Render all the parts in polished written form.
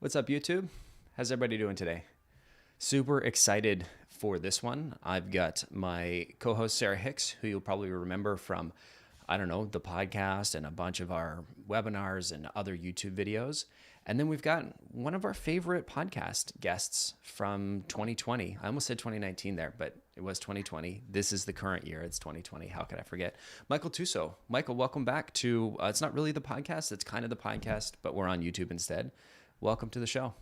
What's up, YouTube? How's everybody doing today? Super excited for this one. I've got my co-host Sarah Hicks, who you'll probably remember from, I don't know, the podcast and a bunch of our webinars and other YouTube videos. And then we've got one of our favorite podcast guests from 2020. I almost said 2019 there, but it was 2020. This is the current year. It's 2020. How could I forget? Michael Tuso. Michael, welcome back to, it's not really the podcast. It's kind of the podcast, but we're on YouTube instead. Welcome to the show.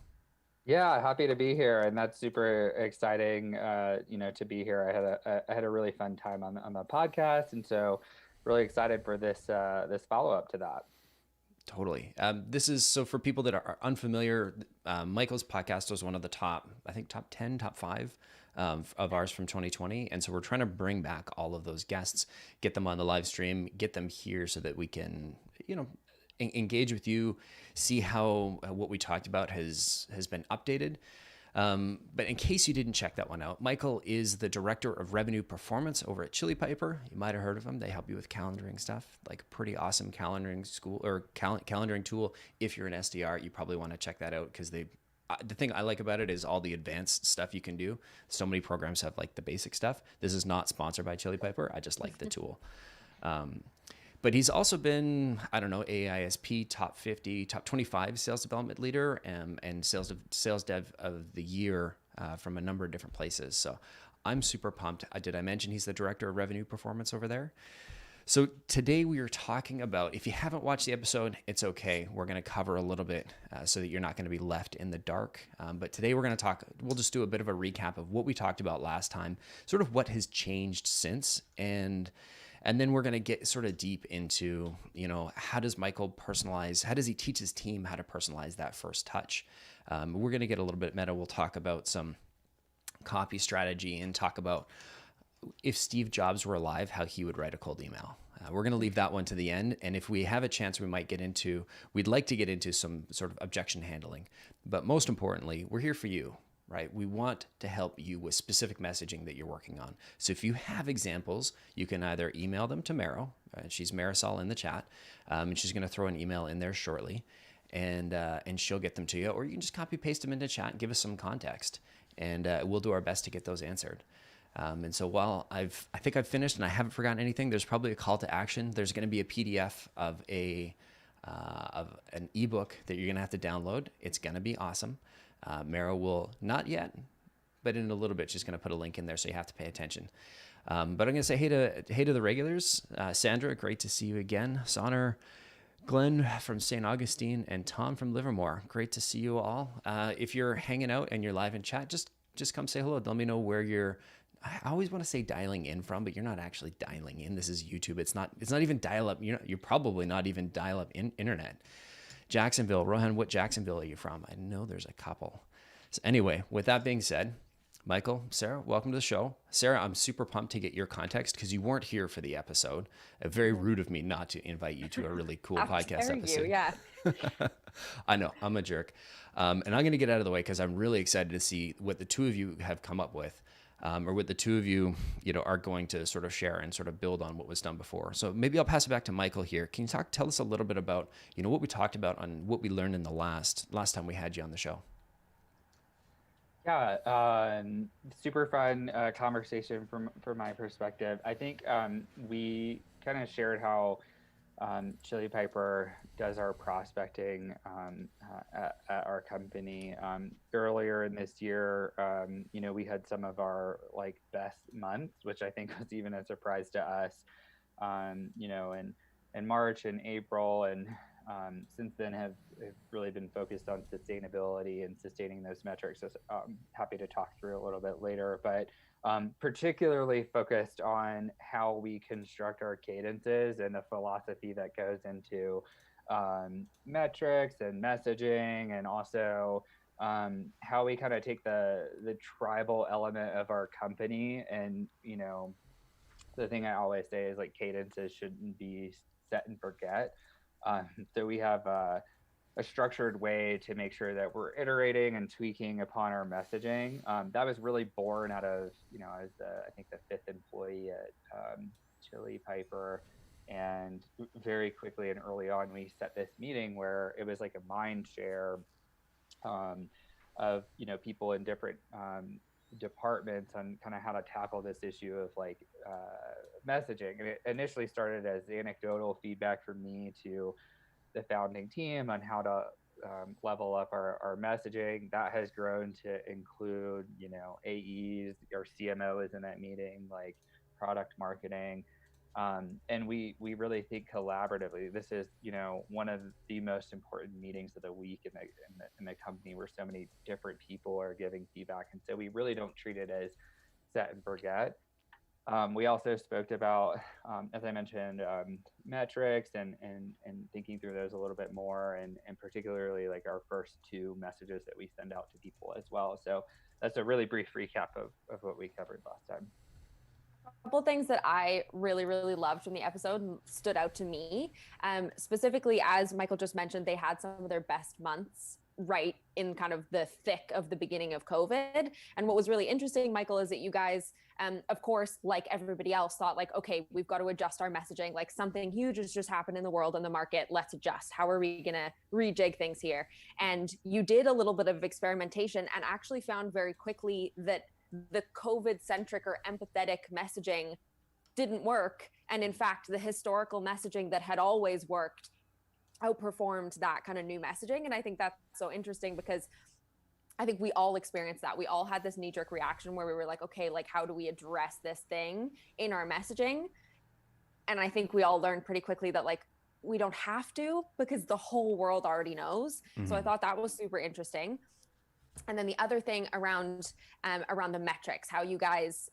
Yeah, happy to be here, and that's super exciting. To be here. I had a really fun time on the podcast, and so really excited for this follow up to that. Totally. This is so for people that are unfamiliar. Michael's podcast was one of the top 10, top 5 of ours from 2020, and so we're trying to bring back all of those guests, get them on the live stream, get them here so that we can, engage with you, see how what we talked about has been updated. But in case you didn't check that one out, Michael is the Director of Revenue Performance over at Chili Piper. You might have heard of them. They help you with calendaring stuff, like pretty awesome calendaring calendaring tool. If you're an SDR, you probably want to check that out because the thing I like about it is all the advanced stuff you can do. So many programs have like the basic stuff. This is not sponsored by Chili Piper. I just like the tool. But he's also been, AISP top 50, top 25 sales development leader and sales dev of the year from a number of different places. So I'm super pumped. Did I mention he's the Director of Revenue Performance over there? So today we are talking about, if you haven't watched the episode, it's okay. We're going to cover a little bit so that you're not going to be left in the dark. But today we'll just do a bit of a recap of what we talked about last time, sort of what has changed since, and then we're going to get sort of deep into, how does Michael personalize? How does he teach his team how to personalize that first touch? We're going to get a little bit meta. We'll talk about some copy strategy and talk about if Steve Jobs were alive, how he would write a cold email. We're going to leave that one to the end. And if we have a chance, we'd like to get into some sort of objection handling. But most importantly, we're here for you. Right? We want to help you with specific messaging that you're working on. So if you have examples, you can either email them to Maro. She's Marisol in the chat, and she's going to throw an email in there shortly, and she'll get them to you. Or you can just copy paste them into chat and give us some context, and we'll do our best to get those answered. And so while I think I've finished and I haven't forgotten anything, there's probably a call to action. There's going to be a PDF of an ebook that you're going to have to download. It's going to be awesome. Mara will not yet, but in a little bit, she's going to put a link in there, so you have to pay attention. But I'm going to say hey to the regulars. Sandra, great to see you again. Sonner, Glenn from St. Augustine, and Tom from Livermore. Great to see you all. If you're hanging out and you're live in chat, just come say hello. Let me know where you're. I always want to say dialing in from, but you're not actually dialing in. This is YouTube. It's not even dial up. You're probably not even dial up internet. Jacksonville, Rohan, what Jacksonville are you from? I know there's a couple. So anyway, with that being said, Michael, Sarah, welcome to the show. Sarah, I'm super pumped to get your context because you weren't here for the episode. Very rude of me not to invite you to a really cool podcast episode. Yeah. I know, I'm a jerk. And I'm going to get out of the way because I'm really excited to see what the two of you have come up with. Or what the two of you, are going to sort of share and sort of build on what was done before. So maybe I'll pass it back to Michael here. Can you tell us a little bit about, what we talked about on what we learned in the last time we had you on the show? Yeah, super fun conversation from my perspective. I think we kind of shared how Chili Piper does our prospecting at our company. Earlier in this year, we had some of our best months, which I think was even a surprise to us. In March and April, and since then have really been focused on sustainability and sustaining those metrics. So happy to talk through a little bit later, but particularly focused on how we construct our cadences and the philosophy that goes into metrics and messaging, and also how we kind of take the tribal element of our company. And the thing I always say is cadences shouldn't be set and forget. So we have a structured way to make sure that we're iterating and tweaking upon our messaging. That was really born out of, I was I think the 5th employee at Chili Piper, and very quickly and early on, we set this meeting where it was like a mind share um, of, people in different departments on kind of how to tackle this issue of like messaging. And it initially started as anecdotal feedback from me to the founding team on how to level up our messaging. That has grown to include, AEs or CMOs in that meeting, like product marketing. And we really think collaboratively. This is, one of the most important meetings of the week in the company, where so many different people are giving feedback. And so we really don't treat it as set and forget. We also spoke about, as I mentioned, metrics and thinking through those a little bit more, and particularly like our first two messages that we send out to people as well. So that's a really brief recap of what we covered last time. A couple things that I really, really loved from the episode and stood out to me. Specifically, as Michael just mentioned, they had some of their best months right in kind of the thick of the beginning of COVID. And what was really interesting, Michael, is that you guys, of course, like everybody else, thought like, okay, we've got to adjust our messaging. Like something huge has just happened in the world and the market. Let's adjust. How are we going to rejig things here? And you did a little bit of experimentation and actually found very quickly that the COVID-centric or empathetic messaging didn't work. And in fact, the historical messaging that had always worked outperformed that kind of new messaging. And I think that's so interesting because I think we all experienced that. We all had this knee-jerk reaction where we were like, okay, like how do we address this thing in our messaging? And I think we all learned pretty quickly that like we don't have to, because the whole world already knows. Mm-hmm. So I thought that was super interesting. And then the other thing around the metrics, how you guys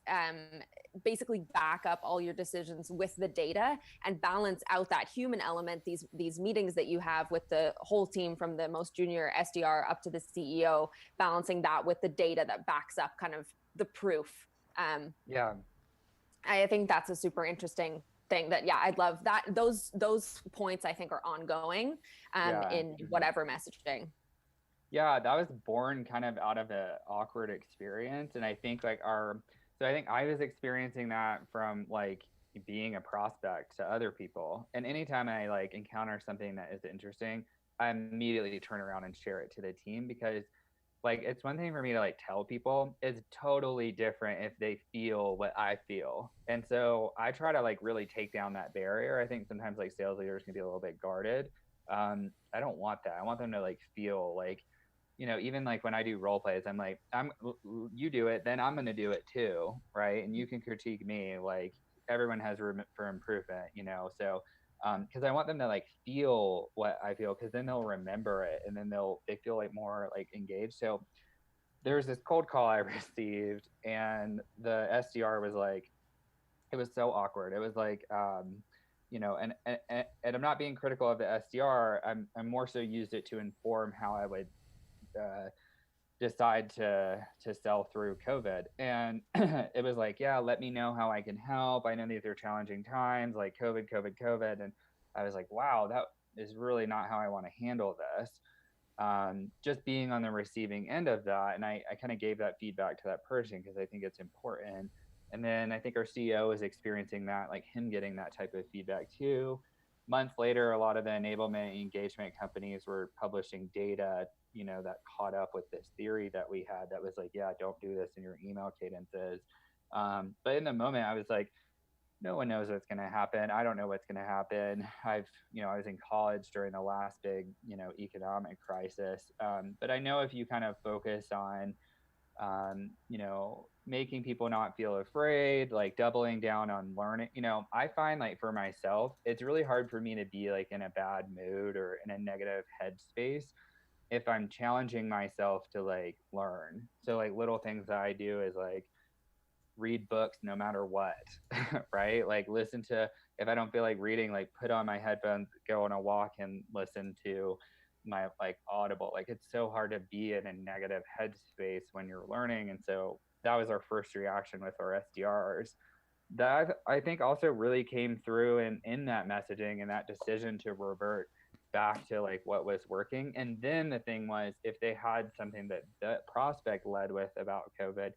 basically back up all your decisions with the data and balance out that human element, these meetings that you have with the whole team from the most junior SDR up to the CEO, balancing that with the data that backs up kind of the proof. Yeah. I think that's a super interesting thing that, I'd love that. Those points I think are ongoing in whatever messaging. Yeah, that was born kind of out of an awkward experience. And I think I was experiencing that from like being a prospect to other people. And anytime I like encounter something that is interesting, I immediately turn around and share it to the team, because like it's one thing for me to like tell people, it's totally different if they feel what I feel. And so I try to like really take down that barrier. I think sometimes like sales leaders can be a little bit guarded. I don't want that. I want them to like feel like, even like when I do role plays, I'm like, you do it, then I'm going to do it too. Right. And you can critique me. Like everyone has room for improvement, so, cause I want them to like feel what I feel, cause then they'll remember it and then they feel like more like engaged. So there's this cold call I received, and the SDR was like, it was so awkward. It was like, and I'm not being critical of the SDR. I'm more so used it to inform how I would decide to sell through COVID. And it was like, yeah, let me know how I can help. I know these are challenging times, like COVID. And I was like, wow, that is really not how I want to handle this. Just being on the receiving end of that. And I kind of gave that feedback to that person because I think it's important. And then I think our CEO is experiencing that, like him getting that type of feedback too. Months later, a lot of the enablement engagement companies were publishing data, that caught up with this theory that we had that was like, yeah, don't do this in your email cadences. But in the moment, I was like, no one knows what's going to happen. I don't know what's going to happen. I was in college during the last big, economic crisis. But I know if you kind of focus on, making people not feel afraid, like doubling down on learning, I find like for myself, it's really hard for me to be like in a bad mood or in a negative headspace if I'm challenging myself to like learn. So like little things that I do is like read books no matter what, right? Like listen to, if I don't feel like reading, like put on my headphones, go on a walk and listen to my like Audible. Like it's so hard to be in a negative headspace when you're learning. And so that was our first reaction with our SDRs. That I think also really came through in that messaging and that decision to revert back to like what was working. And then the thing was, if they had something that the prospect led with about COVID,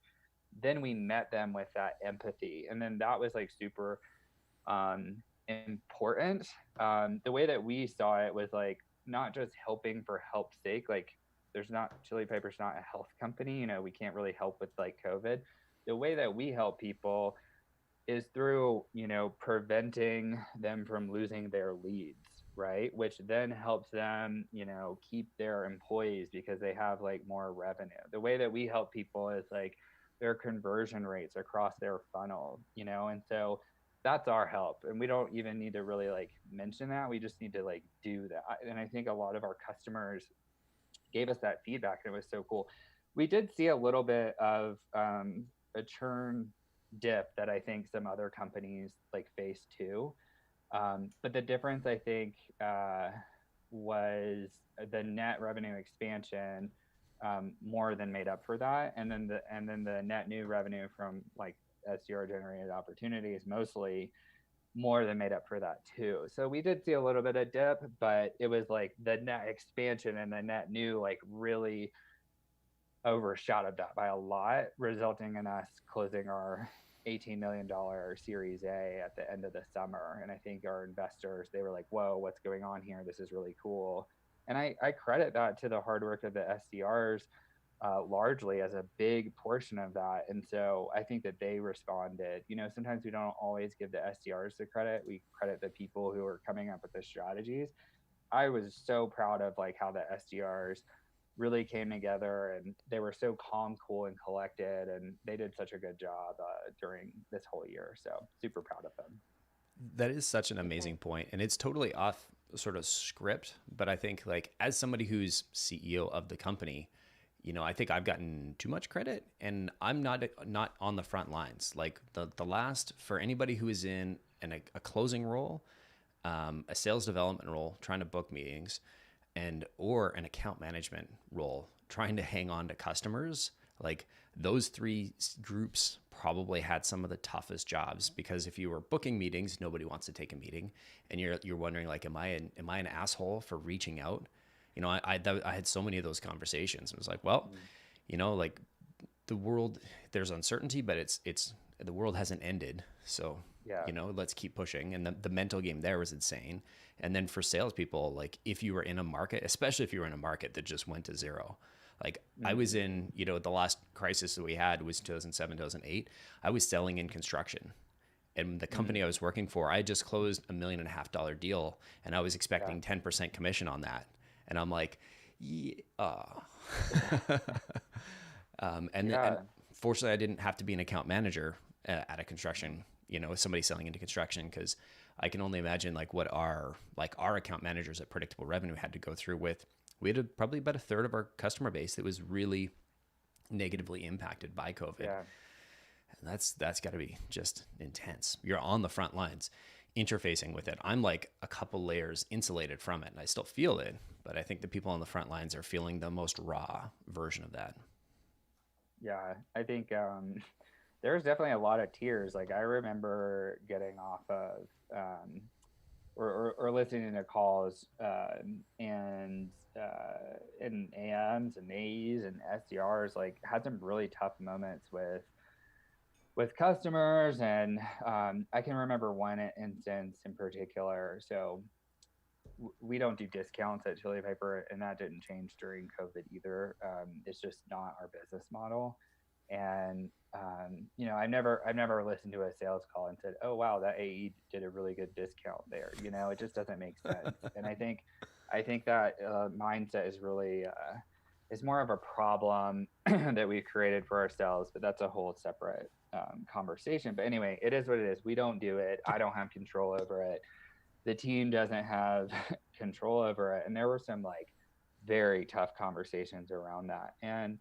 then we met them with that empathy. And then that was like super important. The way that we saw it was like not just helping for help's sake. Like Chili Pepper's not a health company. You know, we can't really help with like COVID. The way that we help people is through, you know, preventing them from losing their leads, right? Which then helps them, you know, keep their employees because they have like more revenue. The way that we help people is like their conversion rates across their funnel, you know, and so that's our help. And we don't even need to really like mention that. We just need to like do that. And I think a lot of our customers gave us that feedback, and it was so cool. We did see a little bit of a churn dip that I think some other companies like face too. But the difference, I think, was the net revenue expansion more than made up for that, and then the net new revenue from like SDR generated opportunities mostly more than made up for that too. So we did see a little bit of dip, but it was like the net expansion and the net new like really overshadowed that by a lot, resulting in us closing our $18 million Series A at the end of the summer. And I think our investors, they were like, whoa, what's going on here? This is really cool. And I credit that to the hard work of the SDRs largely as a big portion of that. And so I think that they responded. You know, sometimes we don't always give the SDRs the credit. We credit the people who are coming up with the strategies. I was so proud of like how the SDRs really came together, and they were so calm, cool, and collected, and they did such a good job during this whole year. So super proud of them. That is such an amazing point, and it's totally off sort of script, but I think like as somebody who's CEO of the company, you know, I think I've gotten too much credit, and I'm not on the front lines. Like the last, for anybody who is in a closing role, a sales development role, trying to book meetings, and or an account management role, trying to hang on to customers, like those three groups probably had some of the toughest jobs, because if you were booking meetings, nobody wants to take a meeting, and you're wondering like, am I an asshole for reaching out? You know, I had so many of those conversations. It was like, well, you know, like the world, there's uncertainty, but it's the world hasn't ended. So, Yeah. you know, let's keep pushing. And the mental game there was insane. And then for salespeople, like if you were in a market, especially if you were in a market that just went to zero, like I was in, you know, the last crisis that we had was 2007, 2008. I was selling in construction. And the company I was working for, I just closed $1.5 million deal, and I was expecting 10% commission on that. And I'm like, yeah. And fortunately, I didn't have to be an account manager at a construction, you know, somebody selling into construction, because I can only imagine like what our account managers at Predictable Revenue had to go through with. We had probably about a third of our customer base that was really negatively impacted by COVID. Yeah. And that's got to be just intense. You're on the front lines interfacing with it. I'm like a couple layers insulated from it, and I still feel it, but I think the people on the front lines are feeling the most raw version of that. Yeah, I think there's definitely a lot of tears. Like I remember getting off of or listening to calls and AMs and AEs and SDRs, like had some really tough moments with customers. And I can remember one instance in particular. So we don't do discounts at Chili Pepper, and that didn't change during COVID either. It's just not our business model. And you know, I've never listened to a sales call and said, "Oh wow, that AE did a really good discount there." You know, it just doesn't make sense. And I think that mindset is really is more of a problem that we've created for ourselves. But that's a whole separate conversation. But anyway, it is what it is. We don't do it. I don't have control over it. The team doesn't have control over it. And there were some like very tough conversations around that. And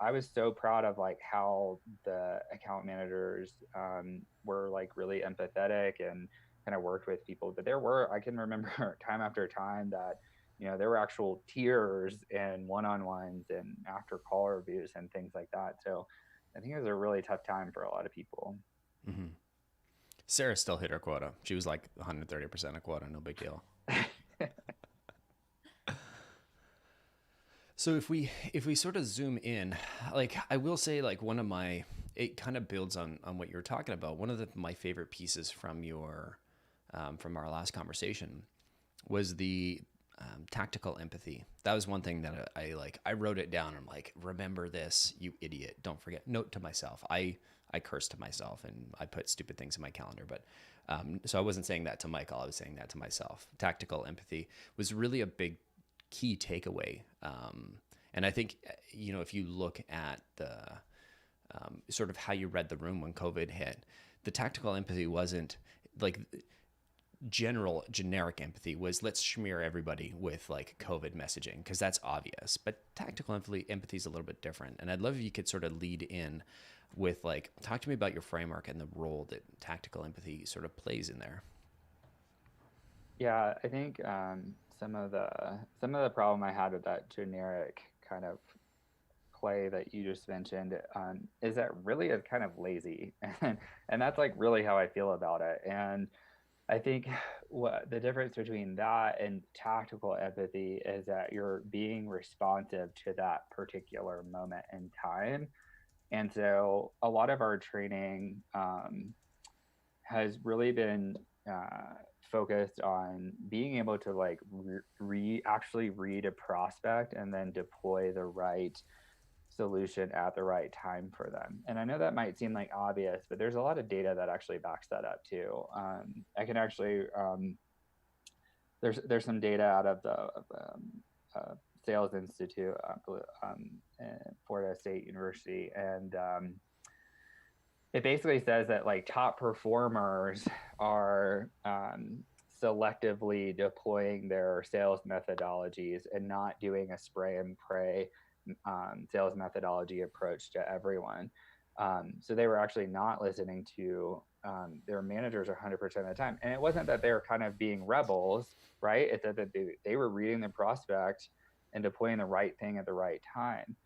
I was so proud of like how the account managers were like really empathetic and kind of worked with people. But I can remember time after time that, you know, there were actual tears and one-on-ones and after call reviews and things like that. So I think it was a really tough time for a lot of people. Mm-hmm. Sarah still hit her quota. She was like 130% of quota, no big deal. So if we sort of zoom in, like I will say, like it kind of builds on what you were talking about. One of my favorite pieces from your from our last conversation was the tactical empathy. That was one thing that I wrote it down. I'm like, remember this, you idiot. Don't forget. Note to myself. I curse to myself and I put stupid things in my calendar. But so I wasn't saying that to Michael. I was saying that to myself. Tactical empathy was really a big key takeaway. And I think, if you look at the sort of how you read the room when COVID hit, the tactical empathy wasn't like generic empathy was let's smear everybody with like COVID messaging because that's obvious. But tactical empathy is a little bit different. And I'd love if you could sort of lead in with like, talk to me about your framework and the role that tactical empathy sort of plays in there. Yeah, I think some of the problem I had with that generic kind of play that you just mentioned is that really is kind of lazy, and that's like really how I feel about it. And I think what the difference between that and tactical empathy is that you're being responsive to that particular moment in time. And so a lot of our training has really been focused on being able to like actually read a prospect and then deploy the right solution at the right time for them. And I know that might seem like obvious, but there's a lot of data that actually backs that up too. I can actually, there's some data out of the Sales Institute at Florida State University. And it basically says that like top performers are selectively deploying their sales methodologies and not doing a spray and pray sales methodology approach to everyone. So they were actually not listening to their managers 100% of the time. And it wasn't that they were kind of being rebels, right? It's that they were reading the prospect and deploying the right thing at the right time.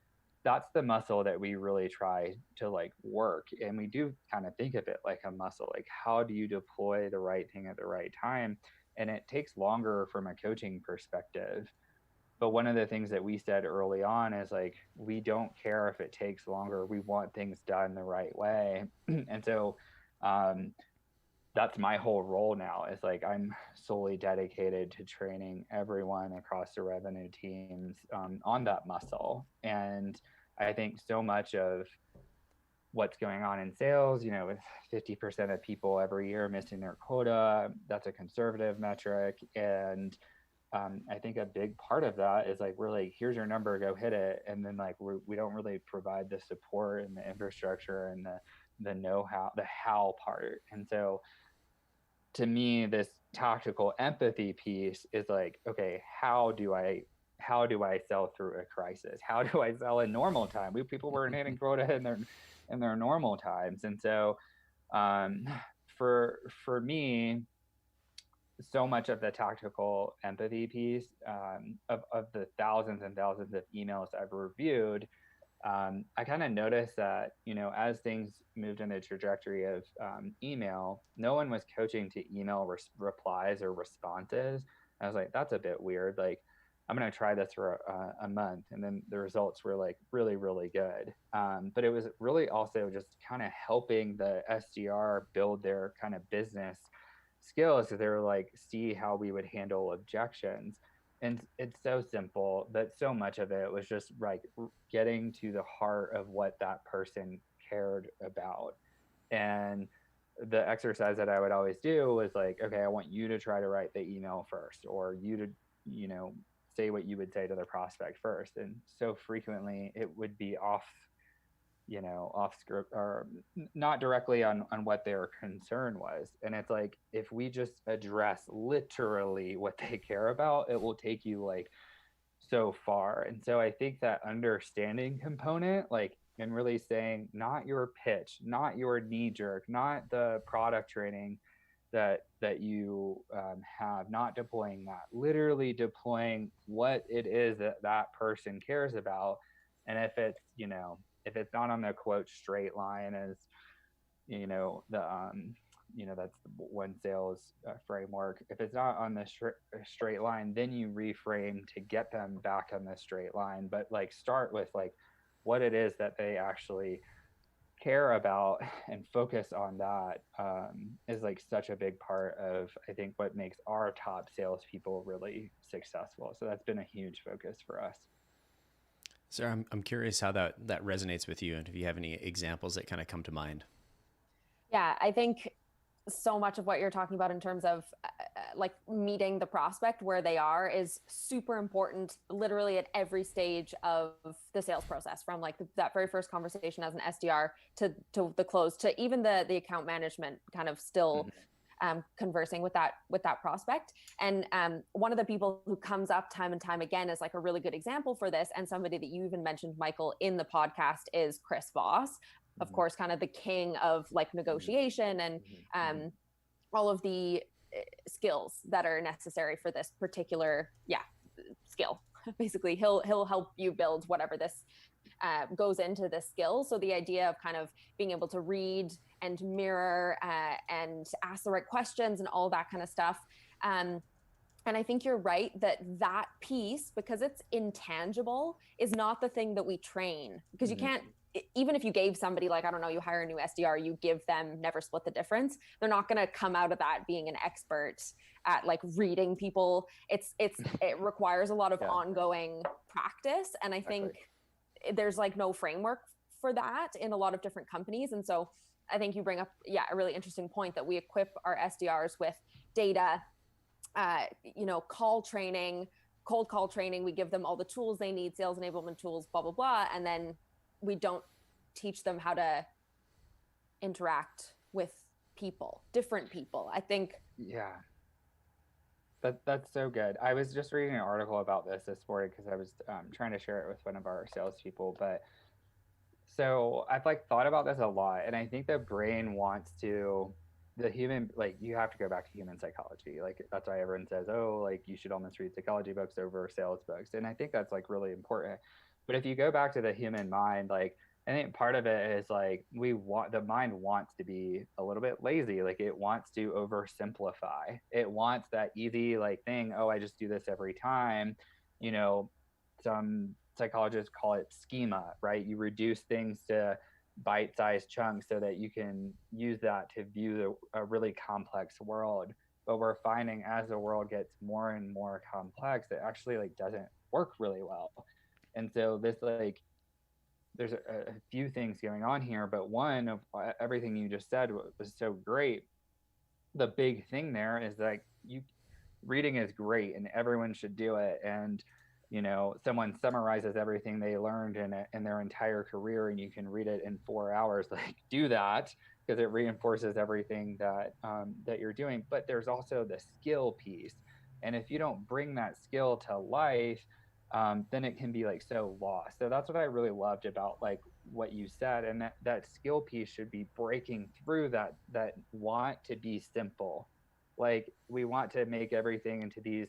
That's the muscle that we really try to like work. And we do kind of think of it like a muscle, like how do you deploy the right thing at the right time? And it takes longer from a coaching perspective. But one of the things that we said early on is like, we don't care if it takes longer. We want things done the right way. And so that's my whole role now, is like, I'm solely dedicated to training everyone across the revenue teams on that muscle. And I think so much of what's going on in sales, with 50% of people every year missing their quota, that's a conservative metric. And I think a big part of that is like, we're like, here's your number, go hit it. And then like, we don't really provide the support and the infrastructure and the know-how, the how part. And so to me, this tactical empathy piece is like, okay, how do I sell through a crisis? How do I sell in normal time? People weren't hitting quota in their normal times. And so for me, so much of the tactical empathy piece of the thousands and thousands of emails I've reviewed, I kind of noticed that, as things moved in the trajectory of email, no one was coaching to email replies or responses. I was like, that's a bit weird. Like, I'm going to try this for a month. And then the results were like really, really good. But it was really also just kind of helping the SDR build their kind of business skills. So they were like, see how we would handle objections. And it's so simple, but so much of it was just like getting to the heart of what that person cared about. And the exercise that I would always do was like, okay, I want you to try to write the email first, or you to, say what you would say to the prospect first. And so frequently it would be off script, or not directly on what their concern was. And it's like, if we just address literally what they care about, it will take you like so far. And so I think that understanding component, like, and really saying, not your pitch, not your knee jerk, not the product training that you have, not deploying that, literally deploying what it is that person cares about. And if it's, if it's not on the quote straight line, as that's the one sales framework. If it's not on the straight line, then you reframe to get them back on the straight line. But like, start with like what it is that they actually care about and focus on that is like such a big part of, I think, what makes our top salespeople really successful. So that's been a huge focus for us. Sarah, I'm curious how that resonates with you, and if you have any examples that kind of come to mind. Yeah, I think so much of what you're talking about in terms of like meeting the prospect where they are is super important, literally at every stage of the sales process, from like that very first conversation as an SDR to the close, to even the account management kind of still conversing with that prospect. And one of the people who comes up time and time again is like a really good example for this, and somebody that you even mentioned, Michael, in the podcast, is Chris Voss. Of course, kind of the king of like negotiation and all of the skills that are necessary for this particular skill. Basically, he'll help you build whatever this goes into this skill. So the idea of kind of being able to read and mirror and ask the right questions and all that kind of stuff. And I think you're right that piece, because it's intangible, is not the thing that we train, because you can't, even if you gave somebody, like, I don't know, you hire a new SDR, you give them never split the difference, they're not going to come out of that being an expert at like reading people. It requires a lot of ongoing practice. And I think there's like no framework for that in a lot of different companies. And so I think you bring up, a really interesting point, that we equip our SDRs with data, cold call training. We give them all the tools they need, sales enablement tools, blah, blah, blah. And then we don't teach them how to interact with people, different people. I think. Yeah. That's so good. I was just reading an article about this morning because I was trying to share it with one of our salespeople. But so I've like thought about this a lot, and I think the brain wants to, the human, like, you have to go back to human psychology. Like, that's why everyone says, oh, like, you should almost read psychology books over sales books. And I think that's like really important. But if you go back to the human mind, like, I think part of it is like, the mind wants to be a little bit lazy. Like, it wants to oversimplify. It wants that easy, like, thing. Oh, I just do this every time. Some psychologists call it schema, right? You reduce things to bite-sized chunks so that you can use that to view a really complex world. But we're finding as the world gets more and more complex, it actually like doesn't work really well. And so this, like, there's a few things going on here, but one of everything you just said was so great. The big thing there is that reading is great and everyone should do it. And, someone summarizes everything they learned in their entire career, and you can read it in 4 hours. Like, do that, because it reinforces everything that you're doing. But there's also the skill piece. And if you don't bring that skill to life, then it can be like so lost. So that's what I really loved about like what you said, and that skill piece should be breaking through that want to be simple. Like, we want to make everything into these,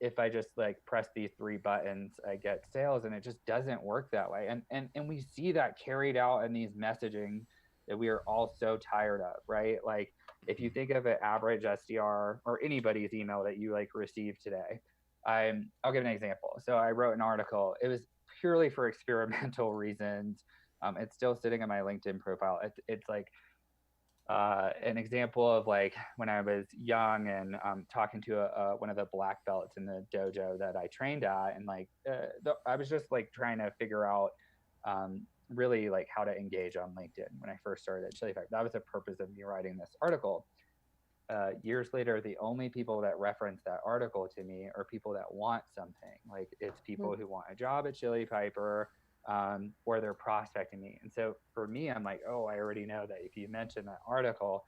if I just like press these 3 buttons, I get sales, and it just doesn't work that way. And we see that carried out in these messaging that we are all so tired of, right? Like, if you think of an average SDR or anybody's email that you like received today, I'll give an example. So I wrote an article. It was purely for experimental reasons. It's still sitting on my LinkedIn profile. It's like an example of like when I was young and talking to one of the black belts in the dojo that I trained at, and like I was just like trying to figure out really like how to engage on LinkedIn when I first started at Chili Piper. That was the purpose of me writing this article. Years later, the only people that reference that article to me are people that want something. Like, it's people who want a job at Chili Piper, or they're prospecting me. And so for me, I'm like, oh, I already know that if you mention that article,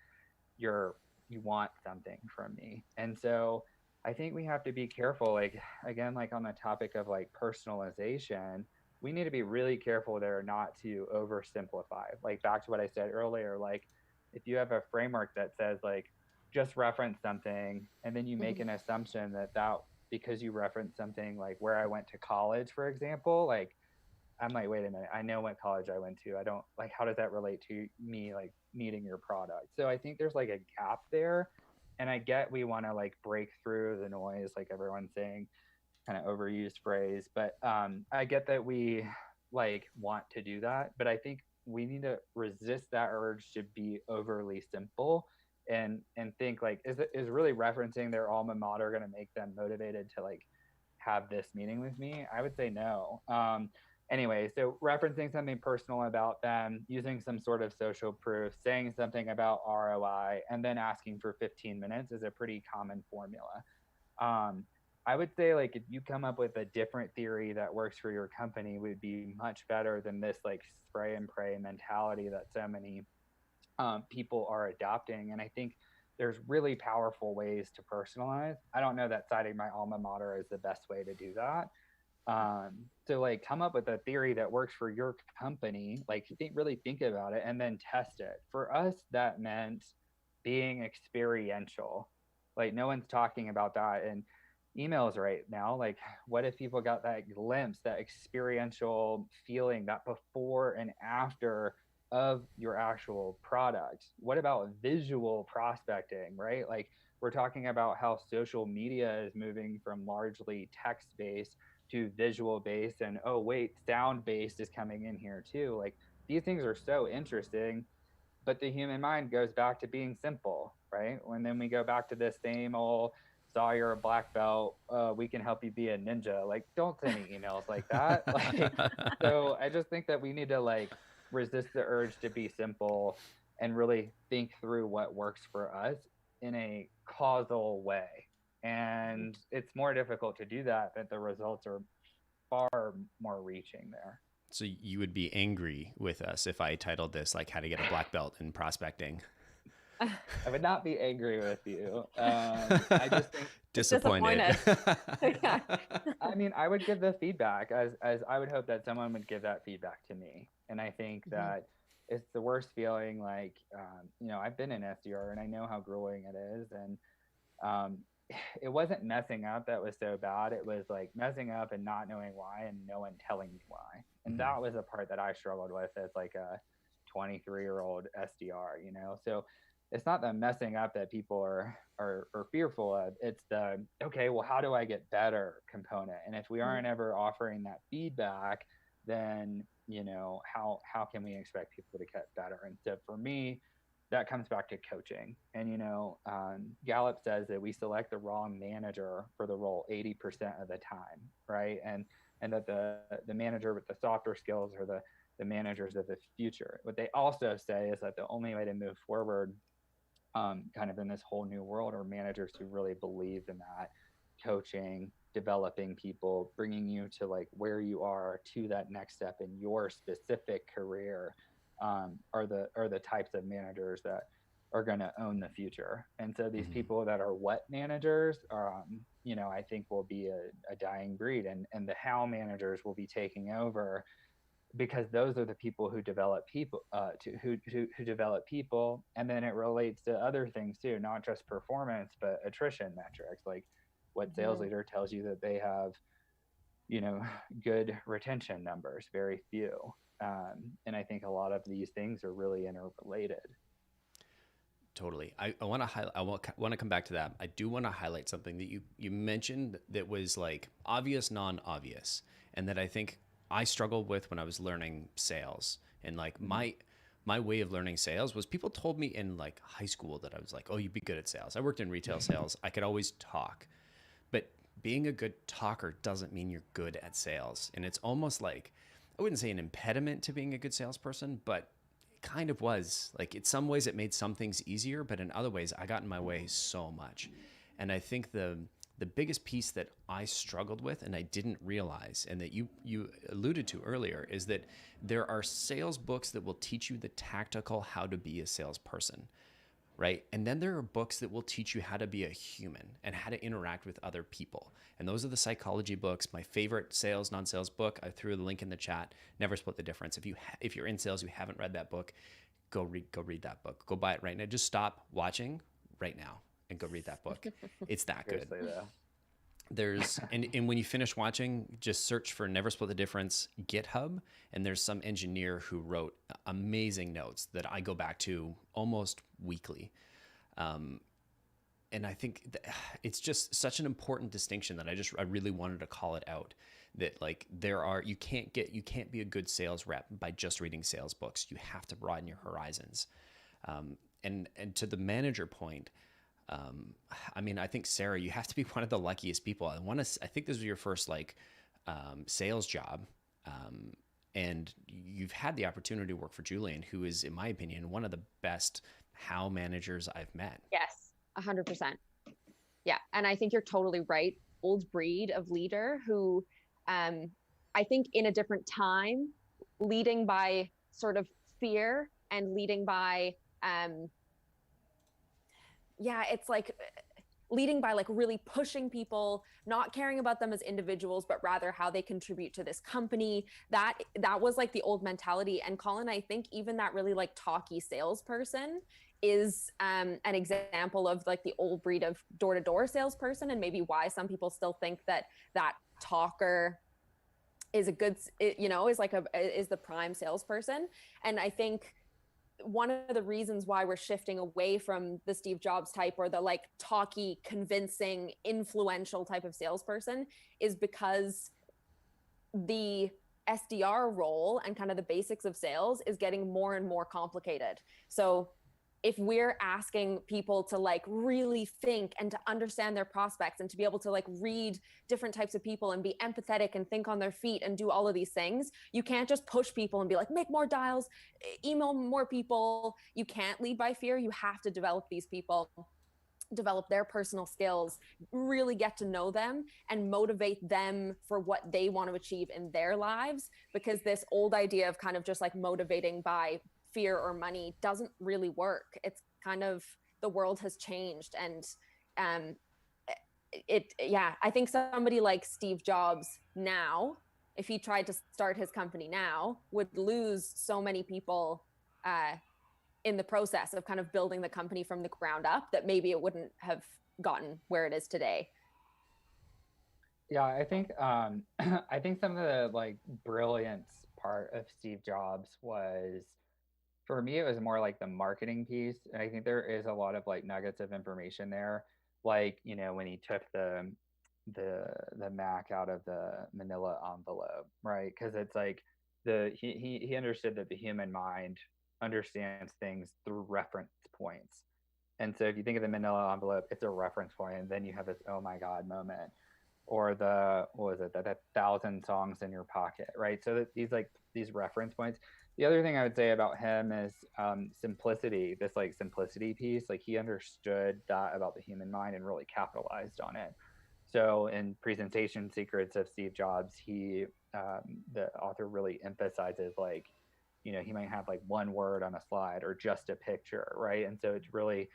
you want something from me. And so I think we have to be careful. Like, again, like on the topic of like personalization, we need to be really careful there not to oversimplify. Like, back to what I said earlier, like, if you have a framework that says like, just reference something, and then you make an assumption that because you reference something like where I went to college, for example, like, I'm like, wait a minute, I know what college I went to. I don't, like, how does that relate to me, like, needing your product? So I think there's like a gap there. And I get we want to like break through the noise, like everyone's saying, kind of overused phrase. But I get that we like want to do that. But I think we need to resist that urge to be overly simple and think like, is really referencing their alma mater going to make them motivated to like have this meeting with me? I would say no. Anyway, so referencing something personal about them, using some sort of social proof, saying something about ROI, and then asking for 15 minutes is a pretty common formula. I would say like if you come up with a different theory that works for your company would be much better than this like spray and pray mentality that so many people are adopting. And I think there's really powerful ways to personalize. I don't know that citing my alma mater is the best way to do that. So like come up with a theory that works for your company, like really think about it and then test it. For us, that meant being experiential. Like no one's talking about that in emails right now. Like what if people got that glimpse, that experiential feeling, that before and after of your actual product? What about visual prospecting, right? Like we're talking about how social media is moving from largely text-based to visual based, and oh wait, sound based is coming in here too. Like these things are so interesting, but the human mind goes back to being simple, right? And then we go back to this same old, saw you're a black belt, we can help you be a ninja. Like don't send me emails like that. Like so I just think that we need to like resist the urge to be simple and really think through what works for us in a causal way. And it's more difficult to do that, but the results are far more reaching there. So you would be angry with us if I titled this like how to get a black belt in prospecting? I would not be angry with you. I just think disappointed. Yeah. I mean, I would give the feedback as I would hope that someone would give that feedback to me. And I think that it's the worst feeling. Like, you know, I've been an SDR and I know how grueling it is. And it wasn't messing up that was so bad. It was like messing up and not knowing why and no one telling me why. And that was the part that I struggled with as like a 23-year-old SDR, you know? So it's not the messing up that people are fearful of. It's the, okay, well, how do I get better component? And if we aren't ever offering that feedback, then, you know, how can we expect people to get better? And so for me, that comes back to coaching. And, you know, Gallup says that we select the wrong manager for the role 80% of the time, right? And that the manager with the softer skills are the managers of the future. What they also say is that the only way to move forward kind of in this whole new world are managers who really believe in that coaching, developing people, bringing you to like where you are to that next step in your specific career. Are the types of managers that are going to own the future. And so these people that are what managers are, you know, I think will be a dying breed, and the how managers will be taking over, because those are the people who develop people, who develop people. And then it relates to other things too, not just performance, but attrition metrics, like what sales leader tells you that they have, you know, good retention numbers, very few. And I think a lot of these things are really interrelated. Totally. I want to highlight. I want to come back to that. I do want to highlight something that you mentioned that was like obvious, non-obvious, and that I think I struggled with when I was learning sales. And like my way of learning sales was, people told me in like high school that I was like, oh, you'd be good at sales. I worked in retail sales. I could always talk, but being a good talker doesn't mean you're good at sales. And it's almost like, I wouldn't say an impediment to being a good salesperson, but it kind of was. Like in some ways it made some things easier, but in other ways I got in my way so much. And I think the biggest piece that I struggled with and I didn't realize, and that you alluded to earlier, is that there are sales books that will teach you the tactical how to be a salesperson, right? And then there are books that will teach you how to be a human and how to interact with other people. And those are the psychology books. My favorite sales, non-sales book, I threw the link in the chat, Never Split the Difference. If you're in sales, you haven't read that book, go read that book. Go buy it right now. Just stop watching right now and go read that book. It's that good. There's and when you finish watching, just search for Never Split the Difference GitHub, and there's some engineer who wrote amazing notes that I go back to almost weekly. And I think it's just such an important distinction that I really wanted to call it out, that like you can't be a good sales rep by just reading sales books. You have to broaden your horizons. And to the manager point, I mean, I think Sarah, you have to be one of the luckiest people. I think this was your first like sales job. And you've had the opportunity to work for Julian, who is, in my opinion, one of the best how managers I've met. Yes, 100%. Yeah. And I think you're totally right. Old breed of leader who, I think in a different time, leading by sort of fear and leading by, it's like leading by like really pushing people, not caring about them as individuals, but rather how they contribute to this company. That was like the old mentality. And Colin, I think even that really like talky salesperson is an example of like the old breed of door-to-door salesperson, and maybe why some people still think that talker is a good, is the prime salesperson. And I think one of the reasons why we're shifting away from the Steve Jobs type or the like talky, convincing, influential type of salesperson is because the SDR role and kind of the basics of sales is getting more and more complicated. So if we're asking people to like really think and to understand their prospects and to be able to like read different types of people and be empathetic and think on their feet and do all of these things, you can't just push people and be like, make more dials, email more people. You can't lead by fear. You have to develop these people, develop their personal skills, really get to know them and motivate them for what they want to achieve in their lives. Because this old idea of kind of just like motivating by fear or money doesn't really work. It's kind of, the world has changed. And I think somebody like Steve Jobs now, if he tried to start his company now, would lose so many people in the process of kind of building the company from the ground up, that maybe it wouldn't have gotten where it is today. Yeah, I think I think some of the like brilliance part of Steve Jobs was, for me, it was more like the marketing piece. And I think there is a lot of like nuggets of information there. Like, you know, when he took the Mac out of the manila envelope, right? Because it's like he understood that the human mind understands things through reference points. And so if you think of the manila envelope, it's a reference point, and then you have this oh my God moment. Or the, what was it, that 1,000 songs in your pocket, right? So that these reference points. The other thing I would say about him is simplicity, this like simplicity piece. Like he understood that about the human mind and really capitalized on it. So in Presentation Secrets of Steve Jobs, the author really emphasizes like, you know, he might have like one word on a slide or just a picture, right? And so it's really,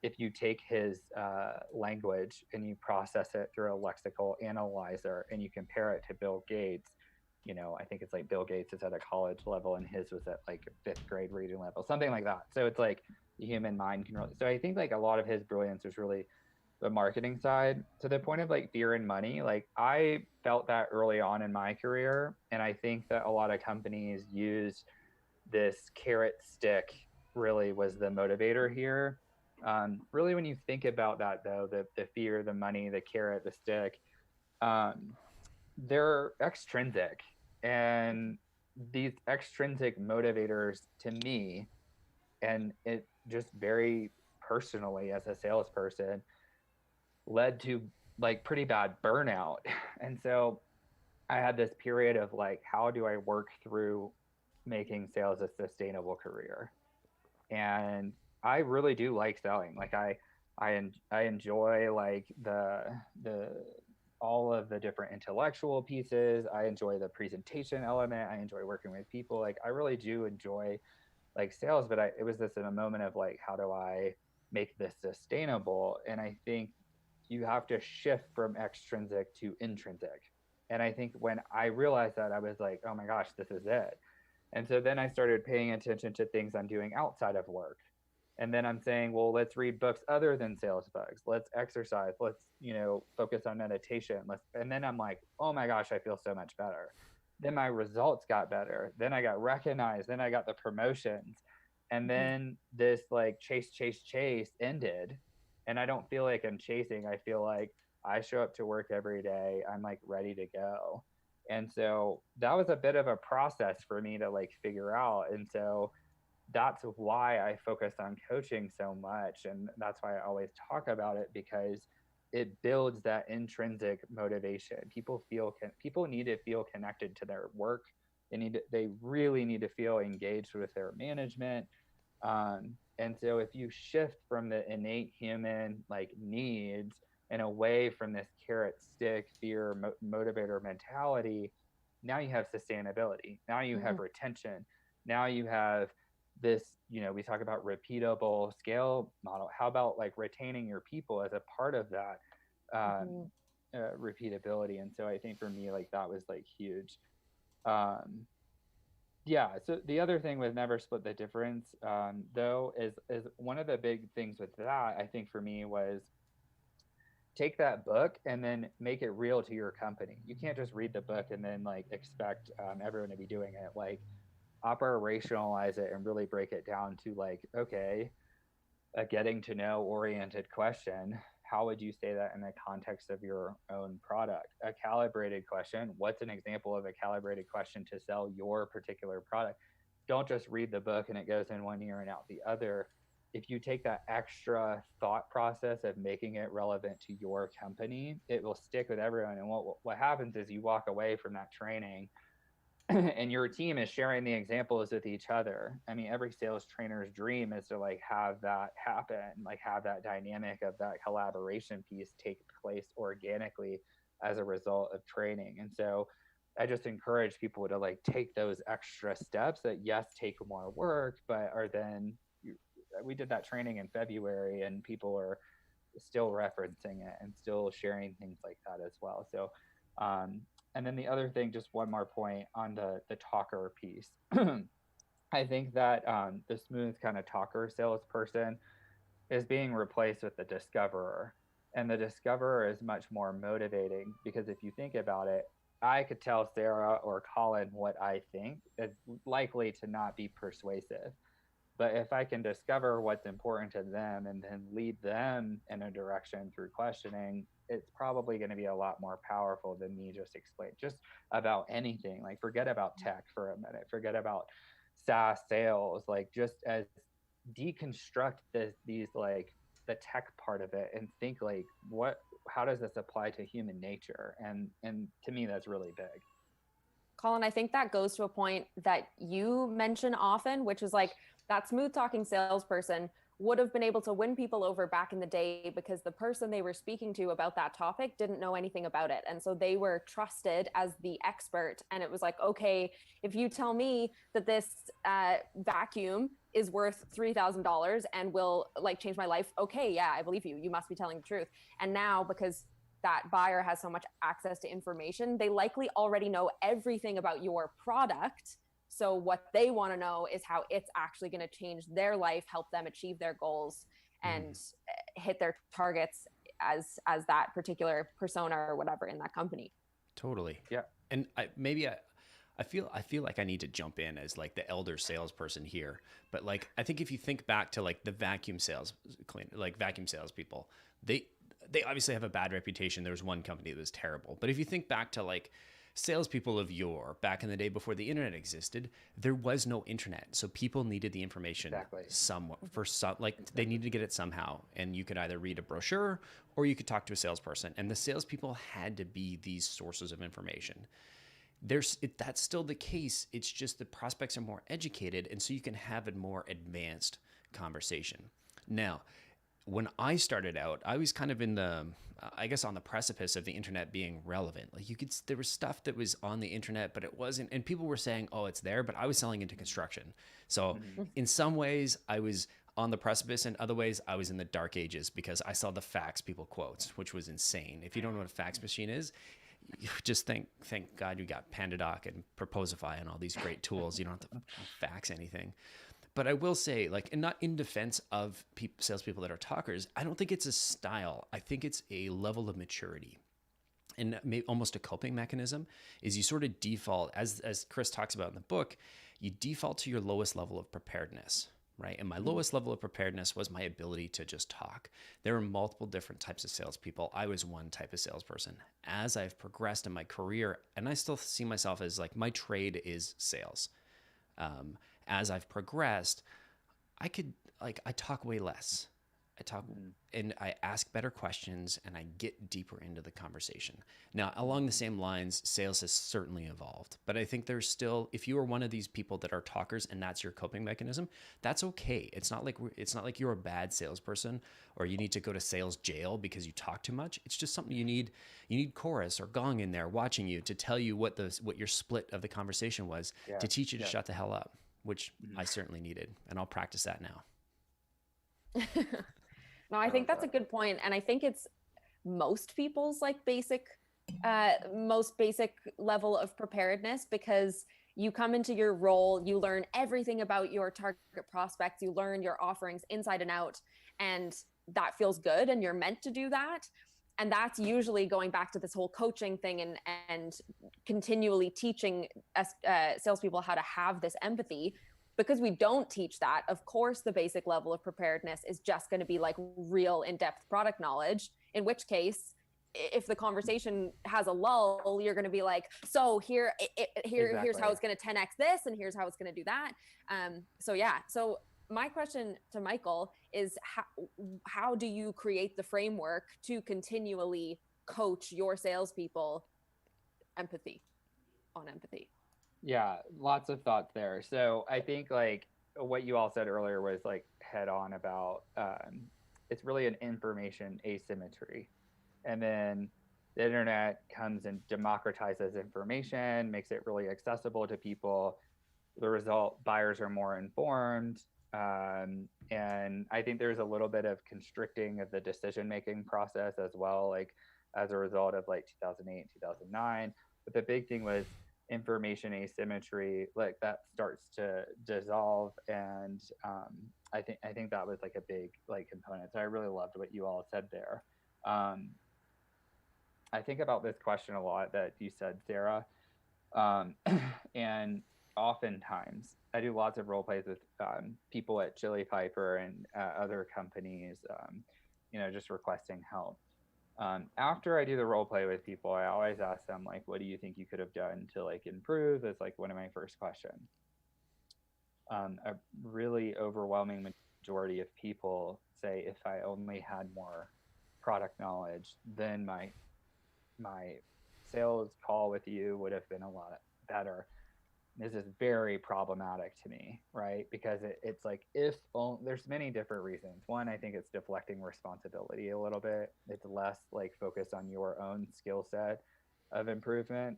if you take his language and you process it through a lexical analyzer and you compare it to Bill Gates, you know, I think it's like Bill Gates is at a college level and his was at like a 5th grade reading level, something like that. So it's like the human mind can really, so I think like a lot of his brilliance was really the marketing side. To the point of like fear and money, like I felt that early on in my career. And I think that a lot of companies use this carrot stick really was the motivator here. Really, when you think about that though, the fear, the money, the carrot, the stick, they're extrinsic. And these extrinsic motivators to me, and it just very personally as a salesperson, led to like pretty bad burnout. And so I had this period of like, how do I work through making sales a sustainable career? And I really do like selling. Like I enjoy like the all of the different intellectual pieces. I enjoy the presentation element. I enjoy working with people. Like I really do enjoy like sales, but it was this in a moment of like, how do I make this sustainable? And I think you have to shift from extrinsic to intrinsic. And I think when I realized that, I was like, oh my gosh, this is it. And so then I started paying attention to things I'm doing outside of work. And then I'm saying, well, let's read books other than sales books. Let's exercise. Let's, you know, focus on meditation. And then I'm like, oh my gosh, I feel so much better. Then my results got better. Then I got recognized. Then I got the promotions. And then this like chase ended. And I don't feel like I'm chasing. I feel like I show up to work every day. I'm like ready to go. And so that was a bit of a process for me to like figure out. And so that's why I focused on coaching so much. And that's why I always talk about it, because it builds that intrinsic motivation. People need to feel connected to their work. They really need to feel engaged with their management. And so if you shift from the innate human like needs and away from this carrot stick fear motivator mentality, now you have sustainability. Now you have retention. Now you have this, we talk about repeatable scale model. How about like retaining your people as a part of that repeatability? And so I think for me, like that was like huge. Yeah. So the other thing with never split the difference, though, is one of the big things with that, I think for me, was take that book and then make it real to your company. You can't just read the book and then like expect everyone to be doing it. Like operationalize it and really break it down to like, okay, a getting to know oriented question. How would you say that in the context of your own product? A calibrated question. What's an example of a calibrated question to sell your particular product? Don't just read the book and it goes in one ear and out the other. If you take that extra thought process of making it relevant to your company, it will stick with everyone. And what happens is you walk away from that training and your team is sharing the examples with each other. I mean, every sales trainer's dream is to like have that happen, like have that dynamic of that collaboration piece take place organically as a result of training. And so I just encourage people to like take those extra steps that yes, take more work, but are then we did that training in February and people are still referencing it and still sharing things like that as well. So, and then the other thing, just one more point on the talker piece. I think that the smooth kind of talker salesperson is being replaced with the discoverer. And the discoverer is much more motivating because if you think about it, I could tell Sarah or Colin what I think. It's likely to not be persuasive. But if I can discover what's important to them and then lead them in a direction through questioning, it's probably going to be a lot more powerful than me just explain just about anything. Like forget about tech for a minute, forget about SaaS sales, like just as deconstruct these like the tech part of it and think like how does this apply to human nature? And to me, that's really big. Colin, I think that goes to a point that you mention often, which is like that smooth talking salesperson would have been able to win people over back in the day because the person they were speaking to about that topic didn't know anything about it. And so they were trusted as the expert. And it was like, okay, if you tell me that this vacuum is worth $3,000 and will like change my life, okay, yeah, I believe you. You must be telling the truth. And now because that buyer has so much access to information, they likely already know everything about your product. So what they want to know is how it's actually going to change their life, help them achieve their goals and hit their targets as that particular persona or whatever in that company. Totally. Yeah. And I feel like I need to jump in as like the elder salesperson here. But like, I think if you think back to like the vacuum salespeople, they obviously have a bad reputation. There was one company that was terrible. But if you think back to like salespeople of yore, back in the day before the internet existed, there was no internet. So people needed the information they needed to get it somehow. And you could either read a brochure or you could talk to a salesperson. And the salespeople had to be these sources of information. That's still the case. It's just the prospects are more educated. And so you can have a more advanced conversation. Now, when I started out, I was kind of in on the precipice of the internet being relevant. Like there was stuff that was on the internet, but it wasn't, and people were saying, oh, it's there, but I was selling into construction. So in some ways I was on the precipice, and other ways I was in the dark ages because I saw the fax people quotes, which was insane. If you don't know what a fax machine is, you just thank God you got PandaDoc and Proposify and all these great tools. You don't have to fax anything. But I will say, like, and not in defense of salespeople that are talkers, I don't think it's a style. I think it's a level of maturity. And maybe almost a coping mechanism is you sort of default, as Chris talks about in the book, you default to your lowest level of preparedness. right? And my lowest level of preparedness was my ability to just talk. There were multiple different types of salespeople. I was one type of salesperson. As I've progressed in my career, and I still see myself as like my trade is sales. As I've progressed, I talk way less. I talk and I ask better questions and I get deeper into the conversation. Now, along the same lines, sales has certainly evolved, but I think there's still, if you are one of these people that are talkers and that's your coping mechanism, that's okay. It's not like you're a bad salesperson or you need to go to sales jail because you talk too much. It's just something you need chorus or gong in there watching you to tell you what your split of the conversation was, to teach you to shut the hell up, which I certainly needed, and I'll practice that now. No, I think that's a good point. And I think it's most people's like most basic level of preparedness, because you come into your role, you learn everything about your target prospects, you learn your offerings inside and out, and that feels good. And you're meant to do that. And that's usually going back to this whole coaching thing and continually teaching salespeople how to have this empathy. Because we don't teach that, of course, the basic level of preparedness is just going to be like real in-depth product knowledge, in which case, if the conversation has a lull, you're going to be like, so here's how it's going to 10x this, and here's how it's going to do that. So my question to Michael is, how do you create the framework to continually coach your salespeople on empathy? Yeah, lots of thoughts there. So I think like what you all said earlier was like head on about it's really an information asymmetry. And then the internet comes and democratizes information, makes it really accessible to people. The result, buyers are more informed. And I think there's a little bit of constricting of the decision-making process as well, like as a result of like 2008, 2009. But the big thing was information asymmetry, like that starts to dissolve. And I think that was like a big like component. So I really loved what you all said there. I think about this question a lot that you said, Sarah. And oftentimes I do lots of role plays with people at Chili Piper and other companies, just requesting help. After I do the role play with people, I always ask them, like, what do you think you could have done to like improve? Is like one of my first questions. A really overwhelming majority of people say, if I only had more product knowledge, then my sales call with you would have been a lot better. This is very problematic to me, right? Because it's like, there's many different reasons. One, I think it's deflecting responsibility a little bit. It's less like focused on your own skill set of improvement,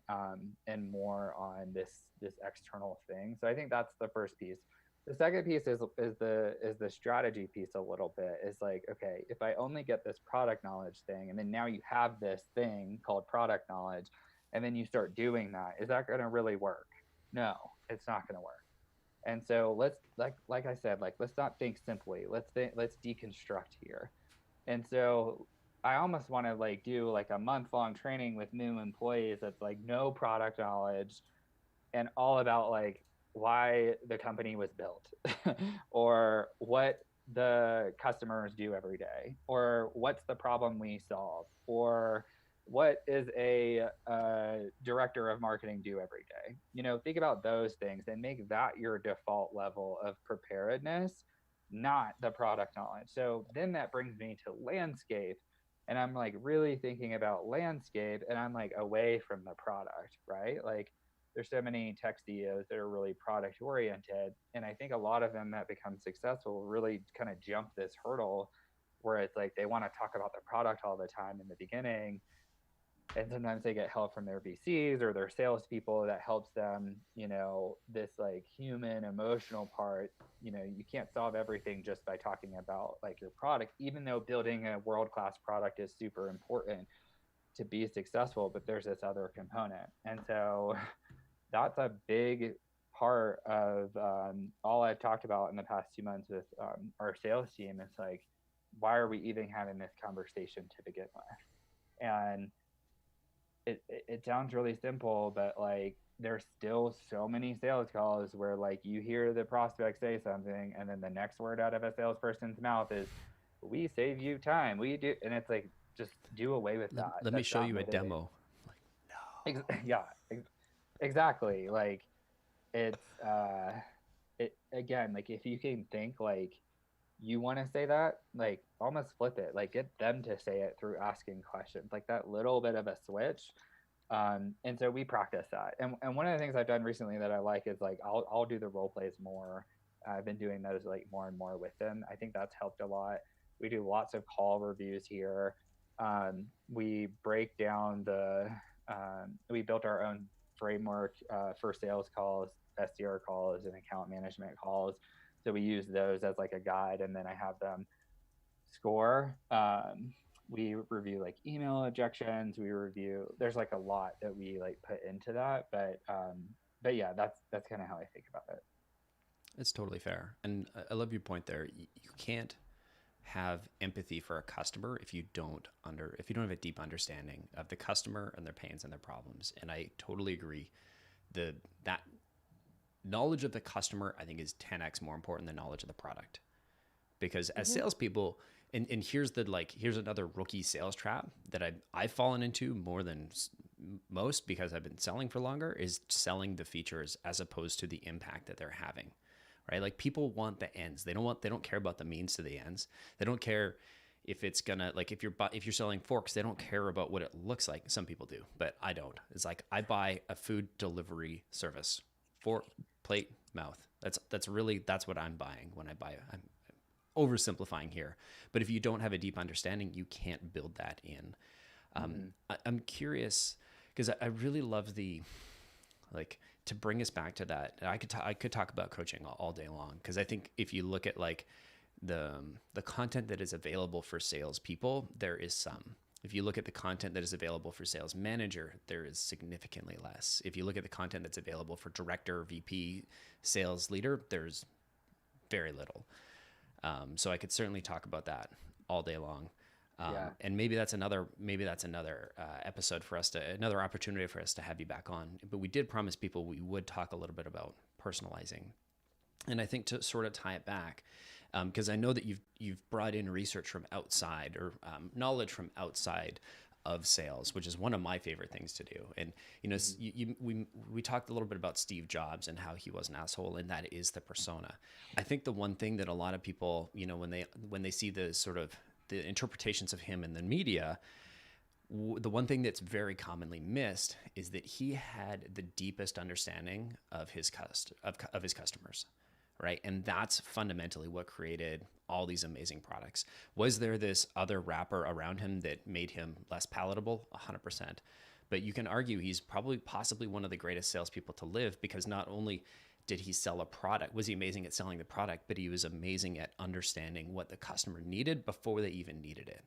and more on this external thing. So I think that's the first piece. The second piece is the strategy piece a little bit. Is like, okay, if I only get this product knowledge thing, and then now you have this thing called product knowledge, and then you start doing that, is that going to really work? No, it's not going to work. And so let's like I said, like, let's not think simply. Let's deconstruct here. And so I almost want to like do like a month-long training with new employees that's like no product knowledge and all about like why the company was built or what the customers do every day, or what's the problem we solve, or what is a director of marketing do every day. Think about those things and make that your default level of preparedness, not the product knowledge. So then that brings me to landscape, and I'm like really thinking about landscape, and I'm like away from the product, right? Like there's so many tech CEOs that are really product oriented, and I think a lot of them that become successful really kind of jump this hurdle where it's like they want to talk about the product all the time in the beginning. And sometimes they get help from their VCs or their salespeople that helps them, this like human emotional part. You can't solve everything just by talking about like your product, even though building a world-class product is super important to be successful, but there's this other component. And so that's a big part of all I've talked about in the past 2 months with our sales team. It's like, why are we even having this conversation to begin with? And it sounds really simple, but like there's still so many sales calls where like you hear the prospect say something and then the next word out of a salesperson's mouth is, we save you time, we do, and it's like, just do away with that. Let me That's show not you a motivating. demo. Like, no. Yeah, exactly. Like it's it again, like if you can think like you want to say that, like almost flip it, like get them to say it through asking questions, like that little bit of a switch. And so we practice that. And one of the things I've done recently that I like is like I'll do the role plays more. I've been doing those like more and more with them. I think that's helped a lot. We do lots of call reviews here. We break down we built our own framework for sales calls, SDR calls, and account management calls. So we use those as like a guide, and then I have them score. We review like email objections. We review. There's like a lot that we like put into that, but yeah, that's kind of how I think about it. It's totally fair. And I love your point there. You can't have empathy for a customer if you don't have a deep understanding of the customer and their pains and their problems. And I totally agree. That knowledge of the customer, I think, is 10x more important than knowledge of the product. Because as salespeople, and here's another rookie sales trap that I've fallen into more than most because I've been selling for longer, is selling the features as opposed to the impact that they're having. Right? Like people want the ends. They don't care about the means to the ends. They don't care if it's gonna, like if you're selling forks, they don't care about what it looks like. Some people do, but I don't. It's like I buy a food delivery service, fork, plate, mouth. That's what I'm buying when I buy it. I'm oversimplifying here, but if you don't have a deep understanding, you can't build that in. I'm curious because I really love to bring us back to that. I could talk about coaching all day long, because I think if you look at like the content that is available for salespeople, there is some. If you look at the content that is available for sales manager, there is significantly less. If you look at the content that's available for director, VP, sales leader, there's very little. So I could certainly talk about that all day long. And maybe that's another episode for us another opportunity for us to have you back on. But we did promise people we would talk a little bit about personalizing. And I think to sort of tie it back, because I know that you've brought in research from outside, or knowledge from outside of sales, which is one of my favorite things to do. And we talked a little bit about Steve Jobs and how he was an asshole, and that is the persona. I think the one thing that a lot of people, when they see the sort of the interpretations of him in the media, the one thing that's very commonly missed is that he had the deepest understanding of his customers, right? And that's fundamentally what created all these amazing products. Was there this other wrapper around him that made him less palatable? 100%. But you can argue he's possibly one of the greatest salespeople to live, because not only did he sell a product, was he amazing at selling the product, but he was amazing at understanding what the customer needed before they even needed it.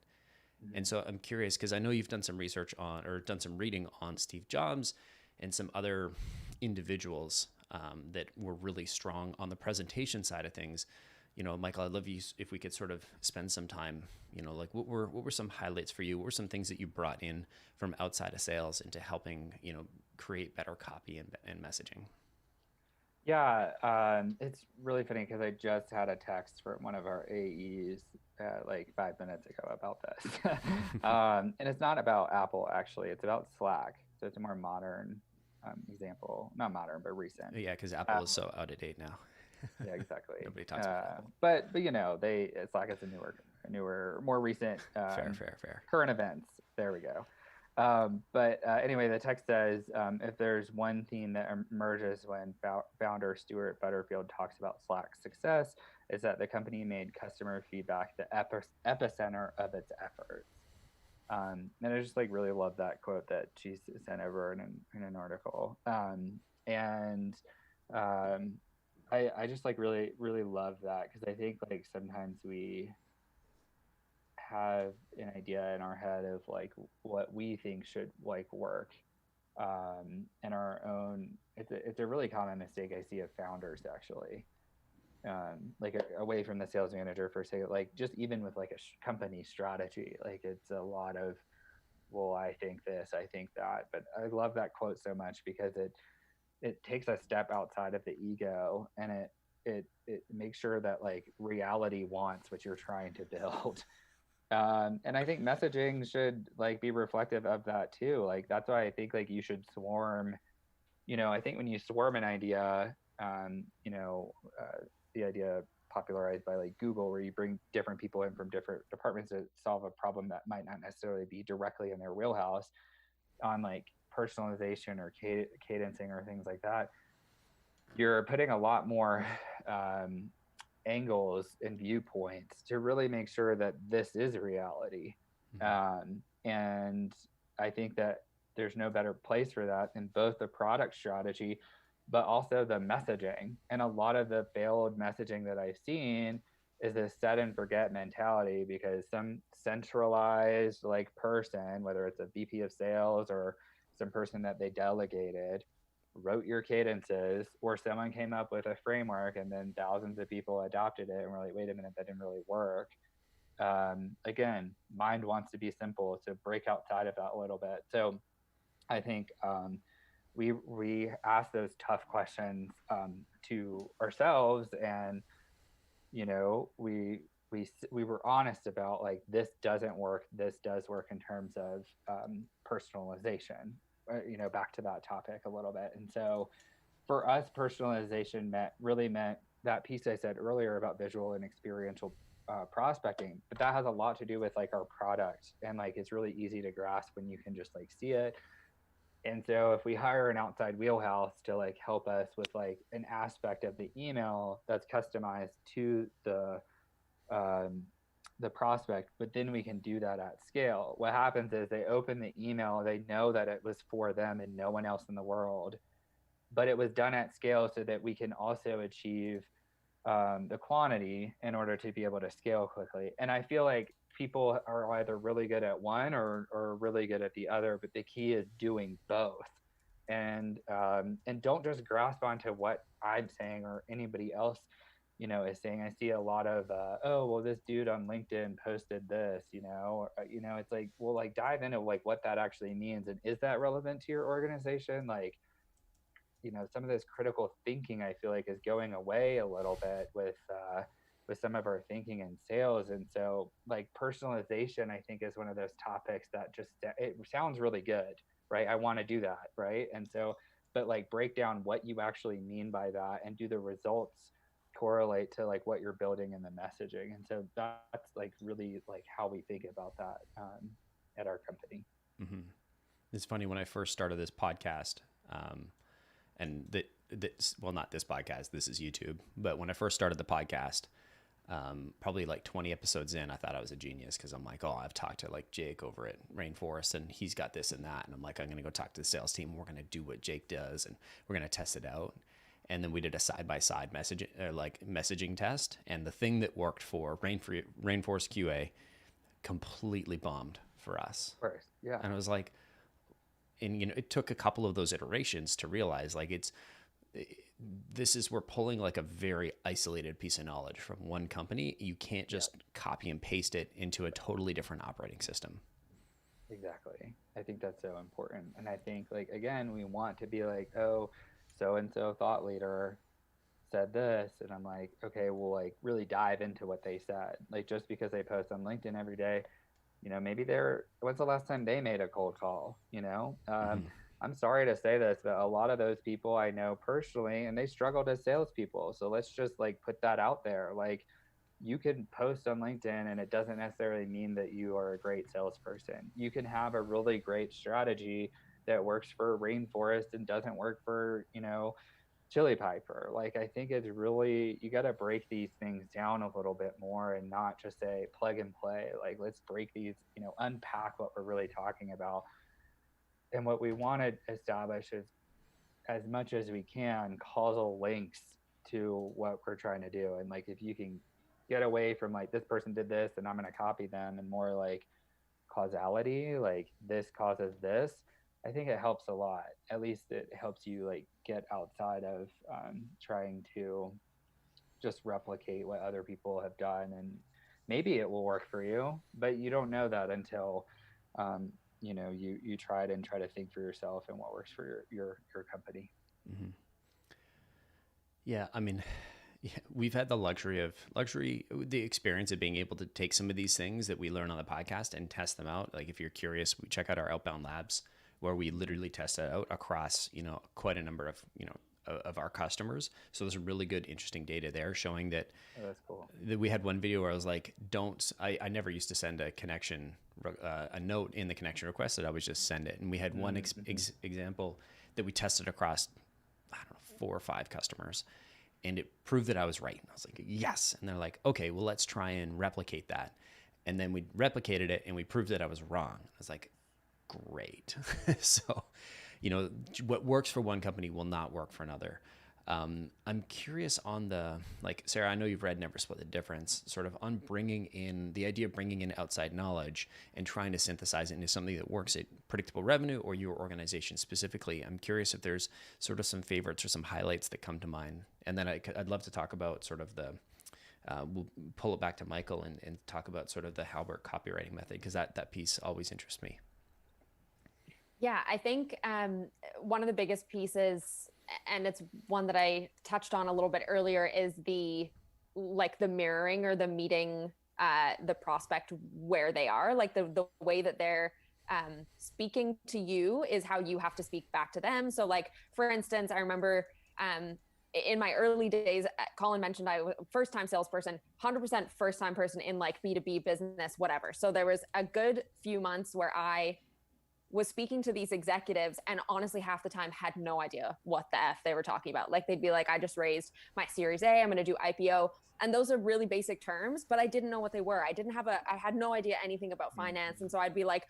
And so I'm curious, because I know you've done some research on, or done some reading on Steve Jobs and some other individuals that were really strong on the presentation side of things. Michael, I'd love you if we could sort of spend some time, like what were some highlights for you? What were some things that you brought in from outside of sales into helping, create better copy and messaging? Yeah, it's really funny because I just had a text from one of our AEs like 5 minutes ago about this. And it's not about Apple, actually. It's about Slack. So it's a more modern example. Not modern, but recent. Yeah, because Apple is so out of date now. Yeah, exactly. Nobody talks about Apple. But Slack is a newer, more recent fair. current events. There we go. Anyway, the text says, if there's one theme that emerges when founder Stuart Butterfield talks about Slack's success, is that the company made customer feedback the epicenter of its efforts. And I just really love that quote that she sent over in an article. I just really, really love that, because I think sometimes we have an idea in our head of what we think should work, and our own. It's a really common mistake I see of founders, actually, away from the sales manager for say, just even with a company strategy, it's a lot of, well, I think this, I think that. But I love that quote so much because it takes a step outside of the ego, and it makes sure that like reality wants what you're trying to build. And I think messaging should like be reflective of that too. Like that's why I think like you should swarm. I think when you swarm an idea, the idea popularized by like Google, where you bring different people in from different departments to solve a problem that might not necessarily be directly in their wheelhouse, on like personalization or cadencing or things like that, you're putting a lot more angles and viewpoints to really make sure that this is reality. And I think that there's no better place for that in both the product strategy, but also the messaging. And a lot of the failed messaging that I've seen is this set and forget mentality, because some centralized like person, whether it's a VP of sales or some person that they delegated, wrote your cadences, or someone came up with a framework and then thousands of people adopted it and were like, wait a minute, that didn't really work. Again, mind wants to be simple, so break outside of that a little bit. So I think we ask those tough questions to ourselves, and we were honest about like, this doesn't work, this does work, in terms of personalization. Back to that topic a little bit. And so for us, personalization really meant that piece I said earlier about visual and experiential prospecting, but that has a lot to do with like our product, and like it's really easy to grasp when you can just like see it. And so if we hire an outside wheelhouse to like help us with like an aspect of the email that's customized to the prospect, but then we can do that at scale. What happens is they open the email, they know that it was for them and no one else in the world, but it was done at scale so that we can also achieve the quantity in order to be able to scale quickly. And I feel like people are either really good at one or really good at the other, but the key is doing both. And don't just grasp onto what I'm saying or anybody else is saying. I see a lot of oh, well, this dude on LinkedIn posted this, it's like, well, like dive into like what that actually means, and is that relevant to your organization? Like, some of this critical thinking, I feel like, is going away a little bit with some of our thinking in sales. And so like personalization, I think, is one of those topics that just, it sounds really good, right? I want to do that, right? And so, but like break down what you actually mean by that, and do the results correlate to like what you're building in the messaging. And so that's like really like how we think about that at our company. Mm-hmm. It's funny, when I first started this podcast, and well, not this podcast, this is YouTube, but when I first started the podcast, probably like 20 episodes in, I thought I was a genius, because I'm like, oh, I've talked to like Jake over at Rainforest, and he's got this and that. And I'm like, I'm going to go talk to the sales team. We're going to do what Jake does, and we're going to test it out. And then we did a side-by-side messaging test. And the thing that worked for Rainforest QA completely bombed for us. Of course, yeah. And I was like, and it took a couple of those iterations to realize like we're pulling like a very isolated piece of knowledge from one company. You can't just copy and paste it into a totally different operating system. Exactly. I think that's so important. And I think like, again, we want to be like, oh, so-and-so thought leader said this. And I'm like, okay, we'll like really dive into what they said. Like, just because they post on LinkedIn every day, maybe when's the last time they made a cold call? I'm sorry to say this, but a lot of those people I know personally, and they struggled as salespeople. So let's just like put that out there. Like, you can post on LinkedIn, and it doesn't necessarily mean that you are a great salesperson. You can have a really great strategy that works for Rainforest and doesn't work for, Chili Piper. Like, I think it's really, you got to break these things down a little bit more, and not just say plug and play. Like, let's break these, unpack what we're really talking about. And what we want to establish is, as much as we can, causal links to what we're trying to do. And like, if you can get away from like, this person did this and I'm going to copy them, and more like causality, like this causes this, I think it helps a lot. At least it helps you like get outside of trying to just replicate what other people have done. And maybe it will work for you, but you don't know that until you try it and try to think for yourself and what works for your company. Yeah, I mean, yeah, we've had the the experience of being able to take some of these things that we learn on the podcast and test them out. Like if you're curious, we check out our outbound labs where we literally test it out across, quite a number of, of our customers. So there's really good, interesting data there showing that, that's cool. That we had one video where I was like, I never used to send a connection, a note in the connection request, that I would just send it. And we had one example that we tested across, I don't know, 4 or 5 customers, and it proved that I was right. And I was like, yes. And they're like, okay, well, let's try and replicate that. And then we replicated it and we proved that I was wrong. I was like, great. So, what works for one company will not work for another. I'm curious on Sarah, I know you've read Never Split the Difference, sort of on bringing in the idea of bringing in outside knowledge and trying to synthesize it into something that works at predictable revenue or your organization specifically. I'm curious if there's sort of some favorites or some highlights that come to mind. And then I'd love to talk about sort of we'll pull it back to Michael and talk about sort of the Halbert copywriting method, because that piece always interests me. Yeah, I think one of the biggest pieces, and it's one that I touched on a little bit earlier, is the mirroring or the meeting the prospect where they are. Like the way that they're speaking to you is how you have to speak back to them. So like, for instance, I remember in my early days, Colin mentioned I was first-time salesperson, 100% first-time person in like B2B business, whatever. So there was a good few months where I was speaking to these executives and honestly half the time had no idea what the F they were talking about. Like they'd be like, I just raised my Series A, I'm going to do IPO. And those are really basic terms, but I didn't know what they were. I had no idea anything about finance. And so I'd be like,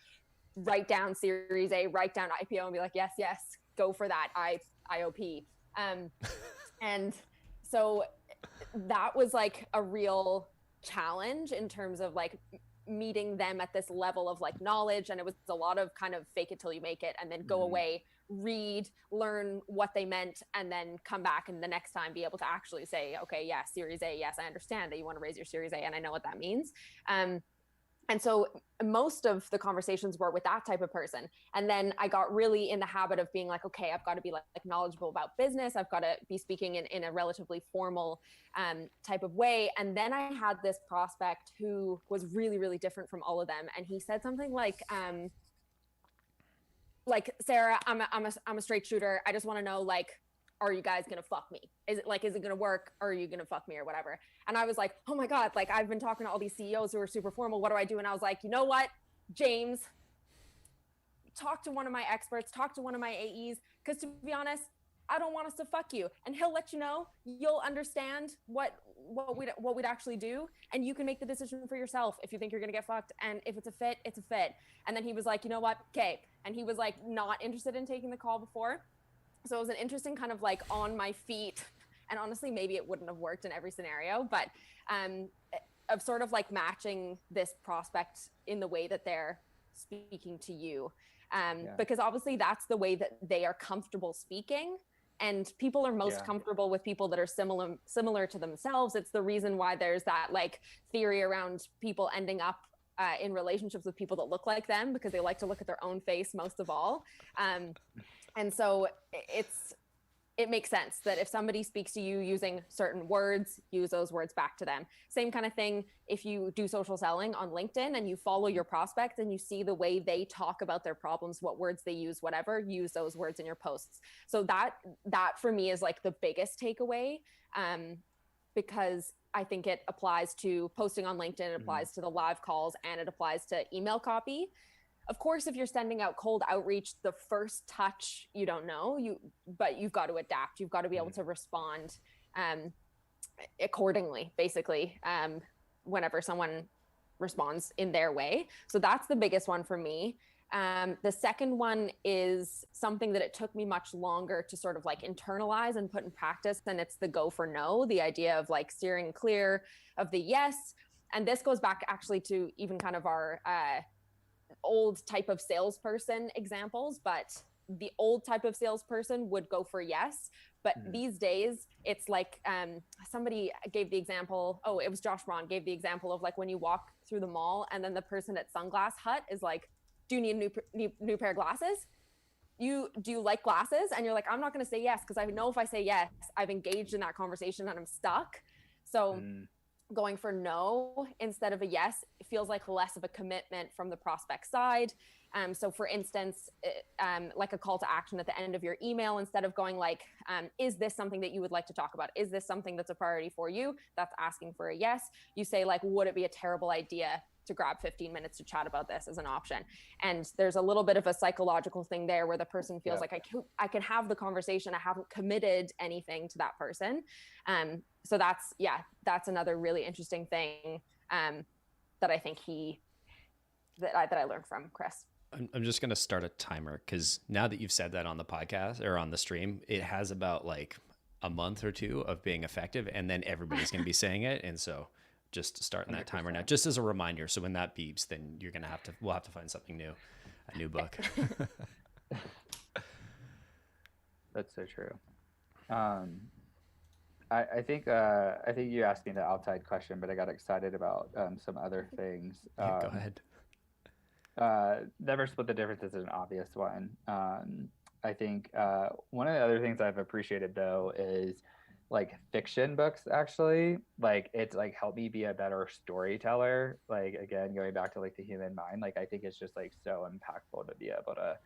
write down Series A, write down IPO, and be like, yes, go for that. IOP. And so that was like a real challenge in terms of like meeting them at this level of like knowledge. And it was a lot of kind of fake it till you make it, and then go away, read, learn what they meant, and then come back and the next time be able to actually say, okay, yeah, Series A. Yes, I understand that you want to raise your Series A and I know what that means. And so most of the conversations were with that type of person. And then I got really in the habit of being like, okay, I've got to be like knowledgeable about business. I've got to be speaking in a relatively formal type of way. And then I had this prospect who was really, really different from all of them. And he said something like, Sarah, I'm a straight shooter. I just want to know, like, are you guys going to fuck me? Is it going to work? Or are you going to fuck me or whatever? And I was like, oh my God, like I've been talking to all these CEOs who are super formal. What do I do? And I was like, you know what, James, talk to one of my experts, talk to one of my AEs. Cause to be honest, I don't want us to fuck you. And he'll let you know, you'll understand what we'd actually do. And you can make the decision for yourself if you think you're going to get fucked. And if it's a fit, it's a fit. And then he was like, you know what? Okay. And he was like, not interested in taking the call before. So it was an interesting kind of like on my feet, and honestly, maybe it wouldn't have worked in every scenario, but of sort of like matching this prospect in the way that they're speaking to you. Because obviously that's the way that they are comfortable speaking, and people are most comfortable with people that are similar to themselves. It's the reason why there's that like theory around people ending up in relationships with people that look like them, because they like to look at their own face most of all. And so it makes sense that if somebody speaks to you using certain words, use those words back to them. Same kind of thing if you do social selling on LinkedIn and you follow your prospects and you see the way they talk about their problems, what words they use, whatever, use those words in your posts. So that for me is like the biggest takeaway, because I think it applies to posting on LinkedIn, it applies to the live calls, and it applies to email copy. Of course, if you're sending out cold outreach, the first touch, you don't know, but you've got to adapt. You've got to be able to respond accordingly, basically, whenever someone responds in their way. So that's the biggest one for me. The second one is something that it took me much longer to sort of like internalize and put in practice. And it's the go for no, the idea of like steering clear of the yes. And this goes back actually to even kind of our old type of salesperson examples, but the old type of salesperson would go for yes. But these days it's like, somebody gave the example, it was Josh Braun gave the example of like when you walk through the mall and then the person at Sunglass Hut is like, do you need a new pair of glasses? do you like glasses? And you're like, I'm not going to say yes, because I know if I say yes, I've engaged in that conversation and I'm stuck. So going for no instead of a yes, it feels like less of a commitment from the prospect side. So for instance, like a call to action at the end of your email, instead of going like, is this something that you would like to talk about? Is this something that's a priority for you? That's asking for a yes. You say like, would it be a terrible idea to grab 15 minutes to chat about this as an option? And there's a little bit of a psychological thing there where the person feels like I can have the conversation. I haven't committed anything to that person. So that's another really interesting thing that I think that I learned from Chris. I'm just going to start a timer, because now that you've said that on the podcast or on the stream, it has about like a month or two of being effective, and then everybody's going to be saying it. And so just starting that 100%. Timer now, just as a reminder. So when that beeps, then we'll have to find something new, a new book. That's so true. I think you asked me the outside question, but I got excited about some other things. Yeah, go ahead. Never split the difference is an obvious one. I think one of the other things I've appreciated though is like fiction books, actually. Like it's like helped me be a better storyteller. Like again, going back to like the human mind, like I think it's just like so impactful to be able to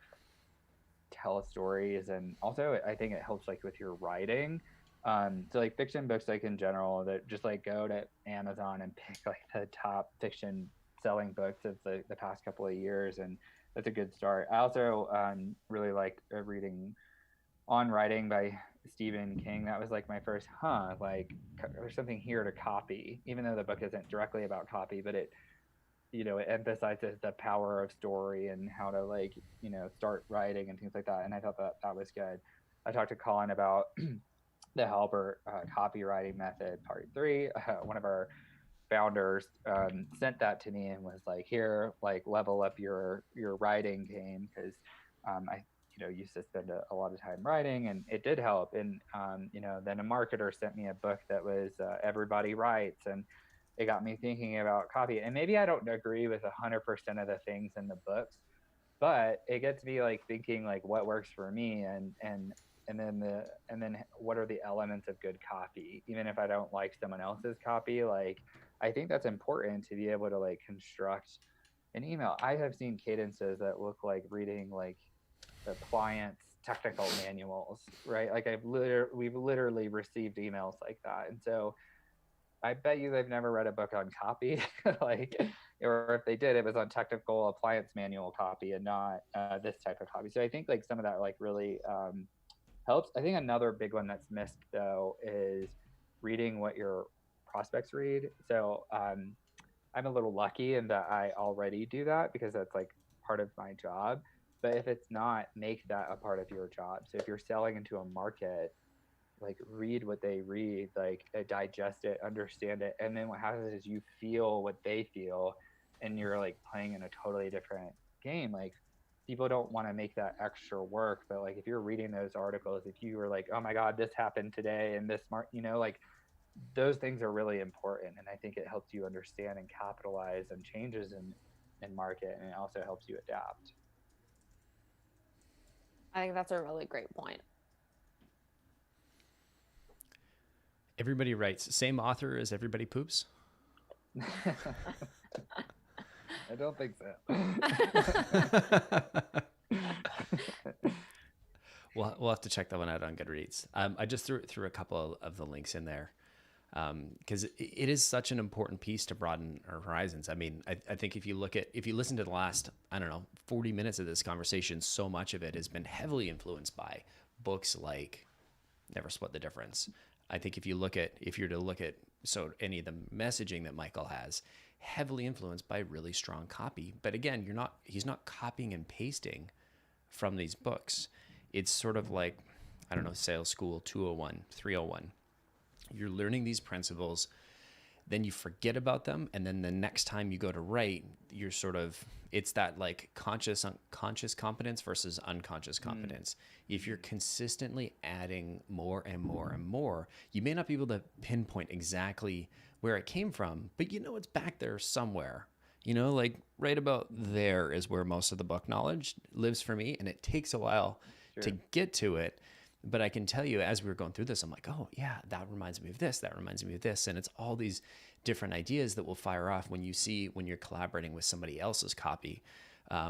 tell stories. And also I think it helps like with your writing. So like fiction books, like in general, that just like go to Amazon and pick like the top fiction selling books of the past couple of years, and that's a good start. I also really like reading On Writing by Stephen King. That was like my first like there's something here to copy, even though the book isn't directly about copy, but it it emphasizes the power of story and how to like start writing and things like that, and I thought that was good. I talked to Colin about the Halbert copywriting method part 3. One of our founders sent that to me and was like, here, like level up your writing game, because I used to spend a lot of time writing, and it did help. And then a marketer sent me a book that was Everybody Writes, and it got me thinking about copy. And maybe I don't agree with 100% of the things in the books, but it gets me like thinking like what works for me, and then what are the elements of good copy, even if I don't like someone else's copy. Like I think that's important to be able to like construct an email. I have seen cadences that look like reading like the client's technical manuals, right? Like we've literally received emails like that. And so I bet you they've never read a book on copy, like, or if they did, it was on technical appliance manual copy and not this type of copy. So I think like some of that like really helps. I think another big one that's missed though is reading what your prospects read. So I'm a little lucky in that I already do that because that's like part of my job. But if it's not, make that a part of your job. So if you're selling into a market, like read what they read, like digest it, understand it. And then what happens is you feel what they feel, and you're like playing in a totally different game. Like people don't want to make that extra work, but like if you're reading those articles, if you were like, oh my God, this happened today and this like those things are really important. And I think it helps you understand and capitalize on changes in market, and it also helps you adapt. I think that's a really great point. Everybody Writes. Same author as Everybody Poops? I don't think so. We'll have to check that one out on Goodreads. I just threw a couple of the links in there because it is such an important piece to broaden our horizons. I mean, I think if you listen to the last, 40 minutes of this conversation, so much of it has been heavily influenced by books like Never Split the Difference. I think if you're to look at any of the messaging that Michael has, heavily influenced by really strong copy. But again, he's not copying and pasting from these books. It's sort of like, Sales School 201, 301. You're learning these principles, then you forget about them, and then the next time you go to write, it's that like conscious competence versus unconscious competence. If you're consistently adding more and more and more, you may not be able to pinpoint exactly where it came from, but it's back there somewhere. like right about there is where most of the book knowledge lives for me. And it takes a while to get to it. But I can tell you, as we were going through this, I'm like, oh yeah, that reminds me of this. That reminds me of this. And it's all these different ideas that will fire off when you're collaborating with somebody else's copy,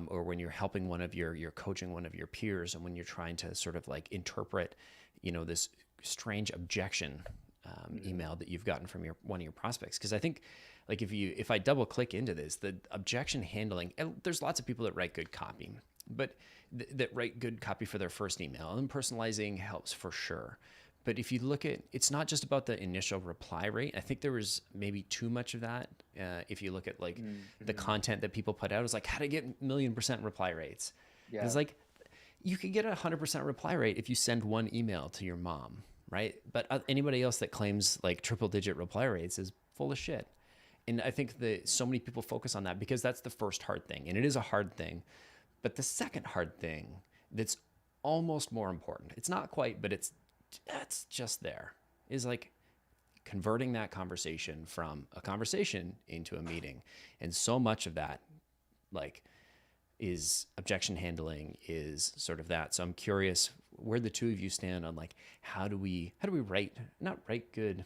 or when you're helping you're coaching one of your peers, and when you're trying to sort of like interpret, this strange objection email that you've gotten from one of your prospects. Because I think, like, if I double click into this, the objection handling, and there's lots of people that write good copy, but that write good copy for their first email, and personalizing helps for sure. But if you look at, it's not just about the initial reply rate. I think there was maybe too much of that. If you look at like the content that people put out, it's like how to get 1,000,000% reply rates. Yeah. It's like, you can get 100% reply rate if you send one email to your mom, right? But anybody else that claims like triple digit reply rates is full of shit. And I think that so many people focus on that because that's the first hard thing. And it is a hard thing. But the second hard thing that's almost more important, it's not quite, but that's just there, is like converting that conversation from a conversation into a meeting. And so much of that, like, is objection handling, is sort of that. So I'm curious where the two of you stand on like, how do we not write good,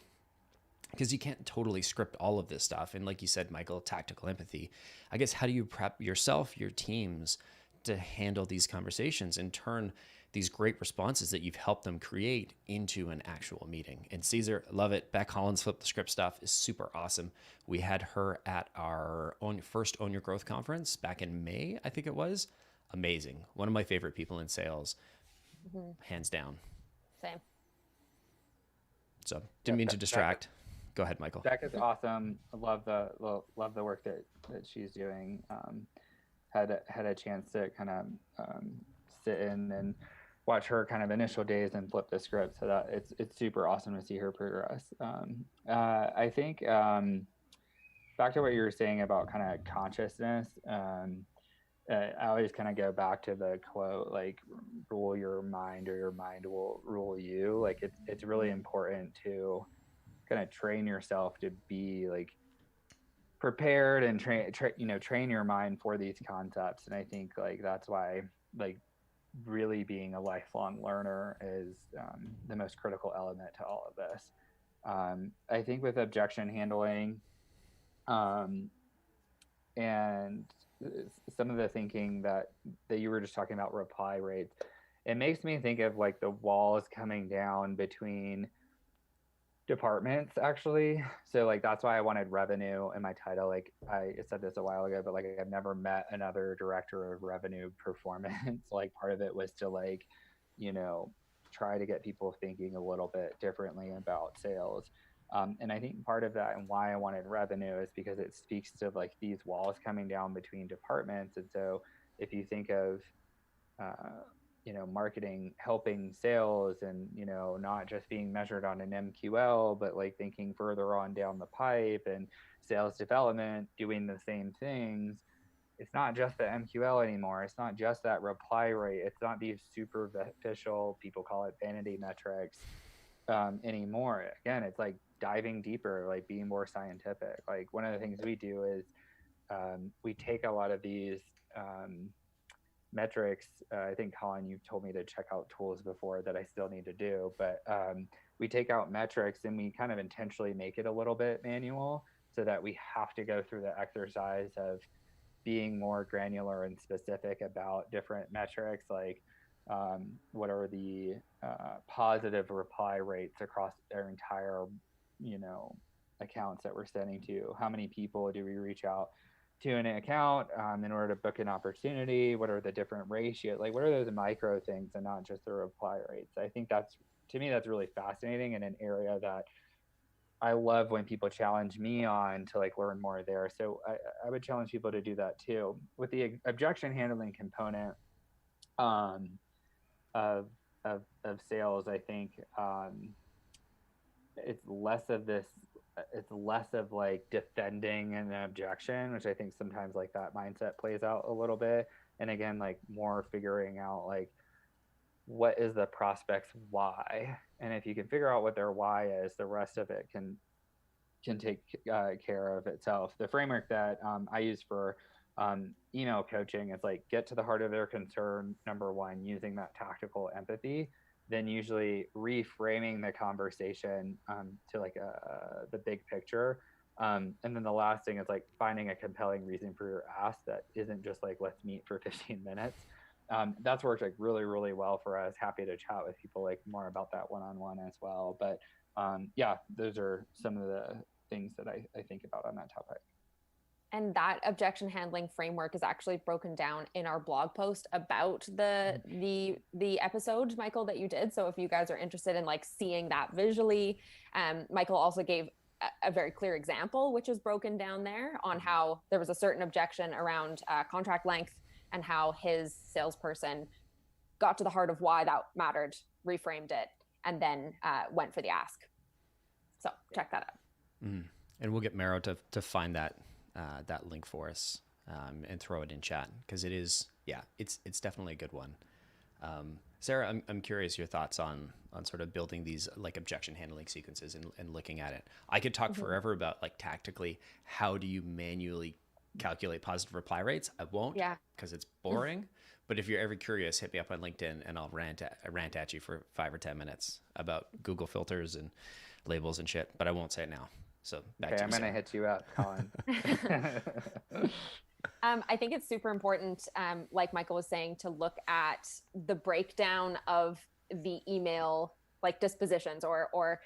because you can't totally script all of this stuff. And like you said, Michael, tactical empathy. I guess, how do you prep yourself, your teams, to handle these conversations and turn these great responses that you've helped them create into an actual meeting? And Caesar, love it. Beck Holland's Flip the Script stuff is super awesome. We had her at our first Own Your Growth conference back in May, I think it was. Amazing. One of my favorite people in sales, hands down. Same. So didn't mean to distract. Go ahead, Michael. Beck is awesome. I love the work that she's doing. Had a chance to kind of sit in and watch her kind of initial days and flip the script. So that it's super awesome to see her progress. I think back to what you were saying about kind of consciousness. I always kind of go back to the quote, like, rule your mind or your mind will rule you. Like, it's really important to kind of train yourself to be like prepared and train your mind for these concepts. And I think like that's why like really being a lifelong learner is the most critical element to all of this. I think with objection handling and some of the thinking that you were just talking about, reply rates, it makes me think of like the walls coming down between departments, actually. So like that's why I wanted revenue in my title. Like I said this a while ago, but like I've never met another director of revenue performance. Like part of it was to like, try to get people thinking a little bit differently about sales. And I think part of that and why I wanted revenue is because it speaks to like these walls coming down between departments. And so if you think of marketing helping sales and, not just being measured on an MQL, but like thinking further on down the pipe, and sales development doing the same things. It's not just the MQL anymore. It's not just that reply rate. It's not these superficial, people call it vanity metrics anymore. Again, it's like diving deeper, like being more scientific. Like one of the things we do is we take a lot of these metrics. I think, Colin, you've told me to check out tools before that I still need to do, but we take out metrics and we kind of intentionally make it a little bit manual so that we have to go through the exercise of being more granular and specific about different metrics, like what are the positive reply rates across our entire, accounts that we're sending to? How many people do we reach out to an account in order to book an opportunity? What are the different ratios? Like, what are those micro things and not just the reply rates? I think that's really fascinating and an area that I love when people challenge me on to like learn more there. So I would challenge people to do that too. With the objection handling component of sales, I think it's less of like defending an objection, which I think sometimes like that mindset plays out a little bit. And again, like more figuring out like, what is the prospect's why? And if you can figure out what their why is, the rest of it can can take care of itself. The framework that I use for email coaching is like get to the heart of their concern, number one, using that tactical empathy, then usually reframing the conversation to like the big picture. And then the last thing is like finding a compelling reason for your ask that isn't just like, let's meet for 15 minutes. That's worked like really, really well for us. Happy to chat with people like more about that one-on-one as well. But yeah, those are some of the things that I think about on that topic. And that objection handling framework is actually broken down in our blog post about the episode, Michael, that you did. So if you guys are interested in like seeing that visually, Michael also gave a very clear example, which is broken down there on how there was a certain objection around contract length and how his salesperson got to the heart of why that mattered, reframed it, and then went for the ask. So check that out. Mm. And we'll get Mero to find that link for us and throw it in chat, because it is, yeah, it's definitely a good one. Sarah, I'm curious your thoughts on sort of building these like objection handling sequences and looking at it. I could talk forever about like tactically, how do you manually calculate positive reply rates? I won't, because it's boring. But if you're ever curious, hit me up on LinkedIn and I'll rant at you for 5 or 10 minutes about Google filters and labels and shit, but I won't say it now. So back to you, I'm going to hit you up, Colin. I think it's super important, like Michael was saying, to look at the breakdown of the email like dispositions or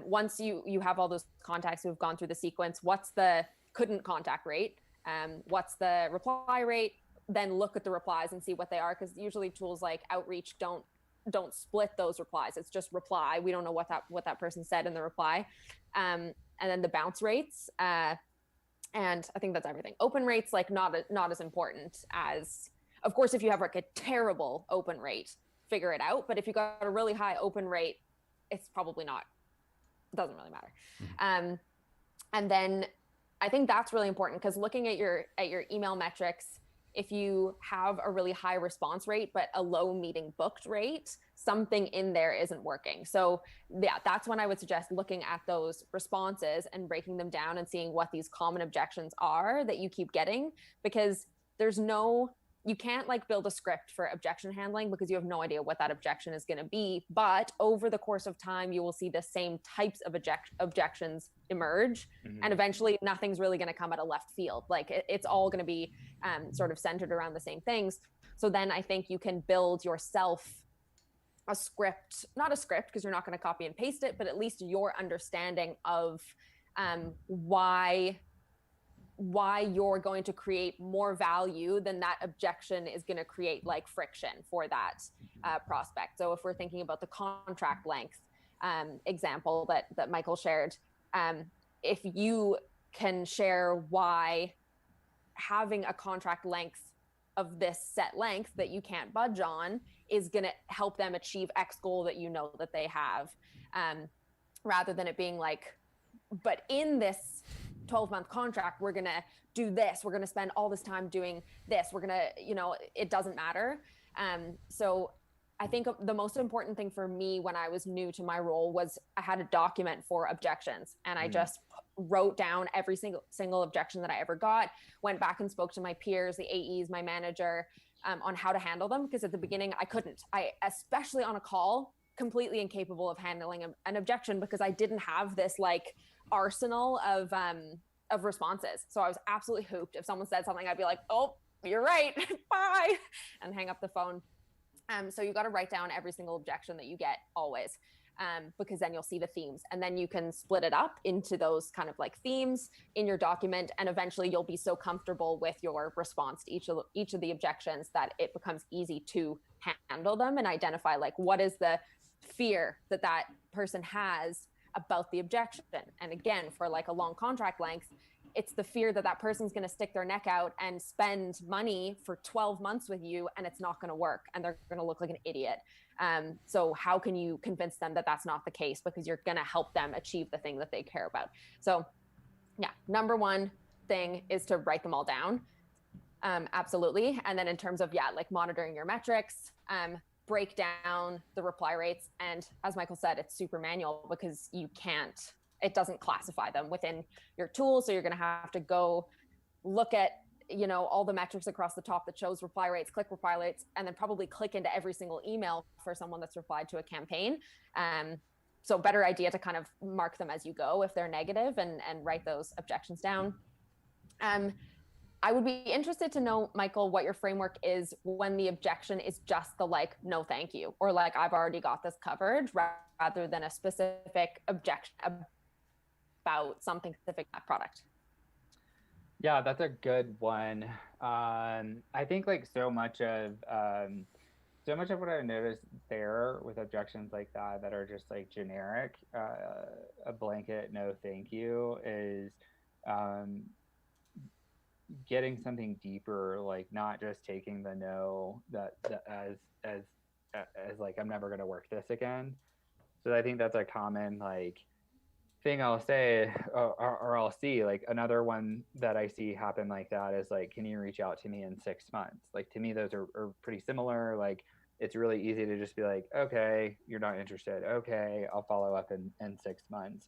once you have all those contacts who have gone through the sequence, what's the couldn't contact rate? What's the reply rate? Then look at the replies and see what they are, because usually tools like Outreach don't split those replies. It's just reply. We don't know what that person said in the reply. And then the bounce rates. And I think that's everything. Open rates, like not as important as, of course, if you have like a terrible open rate, figure it out. But if you got a really high open rate, it's probably not, it doesn't really matter. Mm-hmm. And then I think that's really important, because looking at your email metrics, if you have a really high response rate, but a low meeting booked rate, something in there isn't working. So yeah, that's when I would suggest looking at those responses and breaking them down and seeing what these common objections are that you keep getting, because you can't like build a script for objection handling because you have no idea what that objection is going to be. But over the course of time, you will see the same types of objections emerge. Mm-hmm. And eventually nothing's really going to come out of left field. Like it's all going to be sort of centered around the same things. So then I think you can build yourself a script, not a script because you're not going to copy and paste it, but at least your understanding of why you're going to create more value than that objection is going to create like friction for that prospect. So if we're thinking about the contract length example that Michael shared, if you can share why having a contract length of this set length that you can't budge on is going to help them achieve X goal that you know that they have, rather than it being like, but in this 12-month contract, we're going to do this. We're going to spend all this time doing this. We're going to, it doesn't matter. So I think the most important thing for me when I was new to my role was I had a document for objections, and I just wrote down every single objection that I ever got, went back and spoke to my peers, the AEs, my manager, on how to handle them. Because at the beginning especially on a call, completely incapable of handling an objection because I didn't have this like arsenal of responses. So I was absolutely hooped. If someone said something, I'd be like, oh, you're right, bye, and hang up the phone. So you got to write down every single objection that you get always, because then you'll see the themes, and then you can split it up into those kind of like themes in your document. And eventually you'll be so comfortable with your response to each of the objections that it becomes easy to handle them and identify like what is the fear that person has about the objection. And again, for like a long contract length, it's the fear that person's going to stick their neck out and spend money for 12 months with you, and it's not going to work, and they're going to look like an idiot. So how can you convince them that that's not the case? Because you're going to help them achieve the thing that they care about. So yeah, number one thing is to write them all down. Absolutely. And then in terms of, like monitoring your metrics, break down the reply rates. And as Michael said, it's super manual because you can't it doesn't classify them within your tool. So you're going to have to go look at, you know, all the metrics across the top that shows reply rates, click reply rates, and then probably click into every single email for someone that's replied to a campaign. So better idea to kind of mark them as you go if they're negative, and write those objections down. I would be interested to know, Michael, what your framework is when the objection is just the like, no, thank you, or like, I've already got this covered, rather than a specific objection about something specific to that product. Yeah, that's a good one. I think like so much of what I noticed there with objections like that are just like generic, a blanket no thank you, is getting something deeper, like not just taking the no that as like, I'm never going to work this again. So I think that's a common like thing I'll say, or I'll see. Like another one that I see happen like that is like, can you reach out to me in 6 months? Like to me, those are pretty similar. Like it's really easy to just be like, okay, you're not interested. Okay, I'll follow up in 6 months.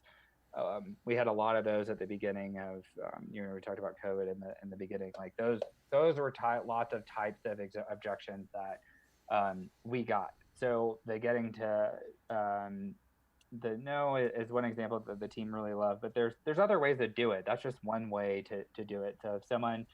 We had a lot of those at the beginning of, you know, we talked about COVID in the beginning. Like those were lots of types of objections that we got. So the getting to the no is one example that the team really loved, but there's other ways to do it. That's just one way to do it. So if someone,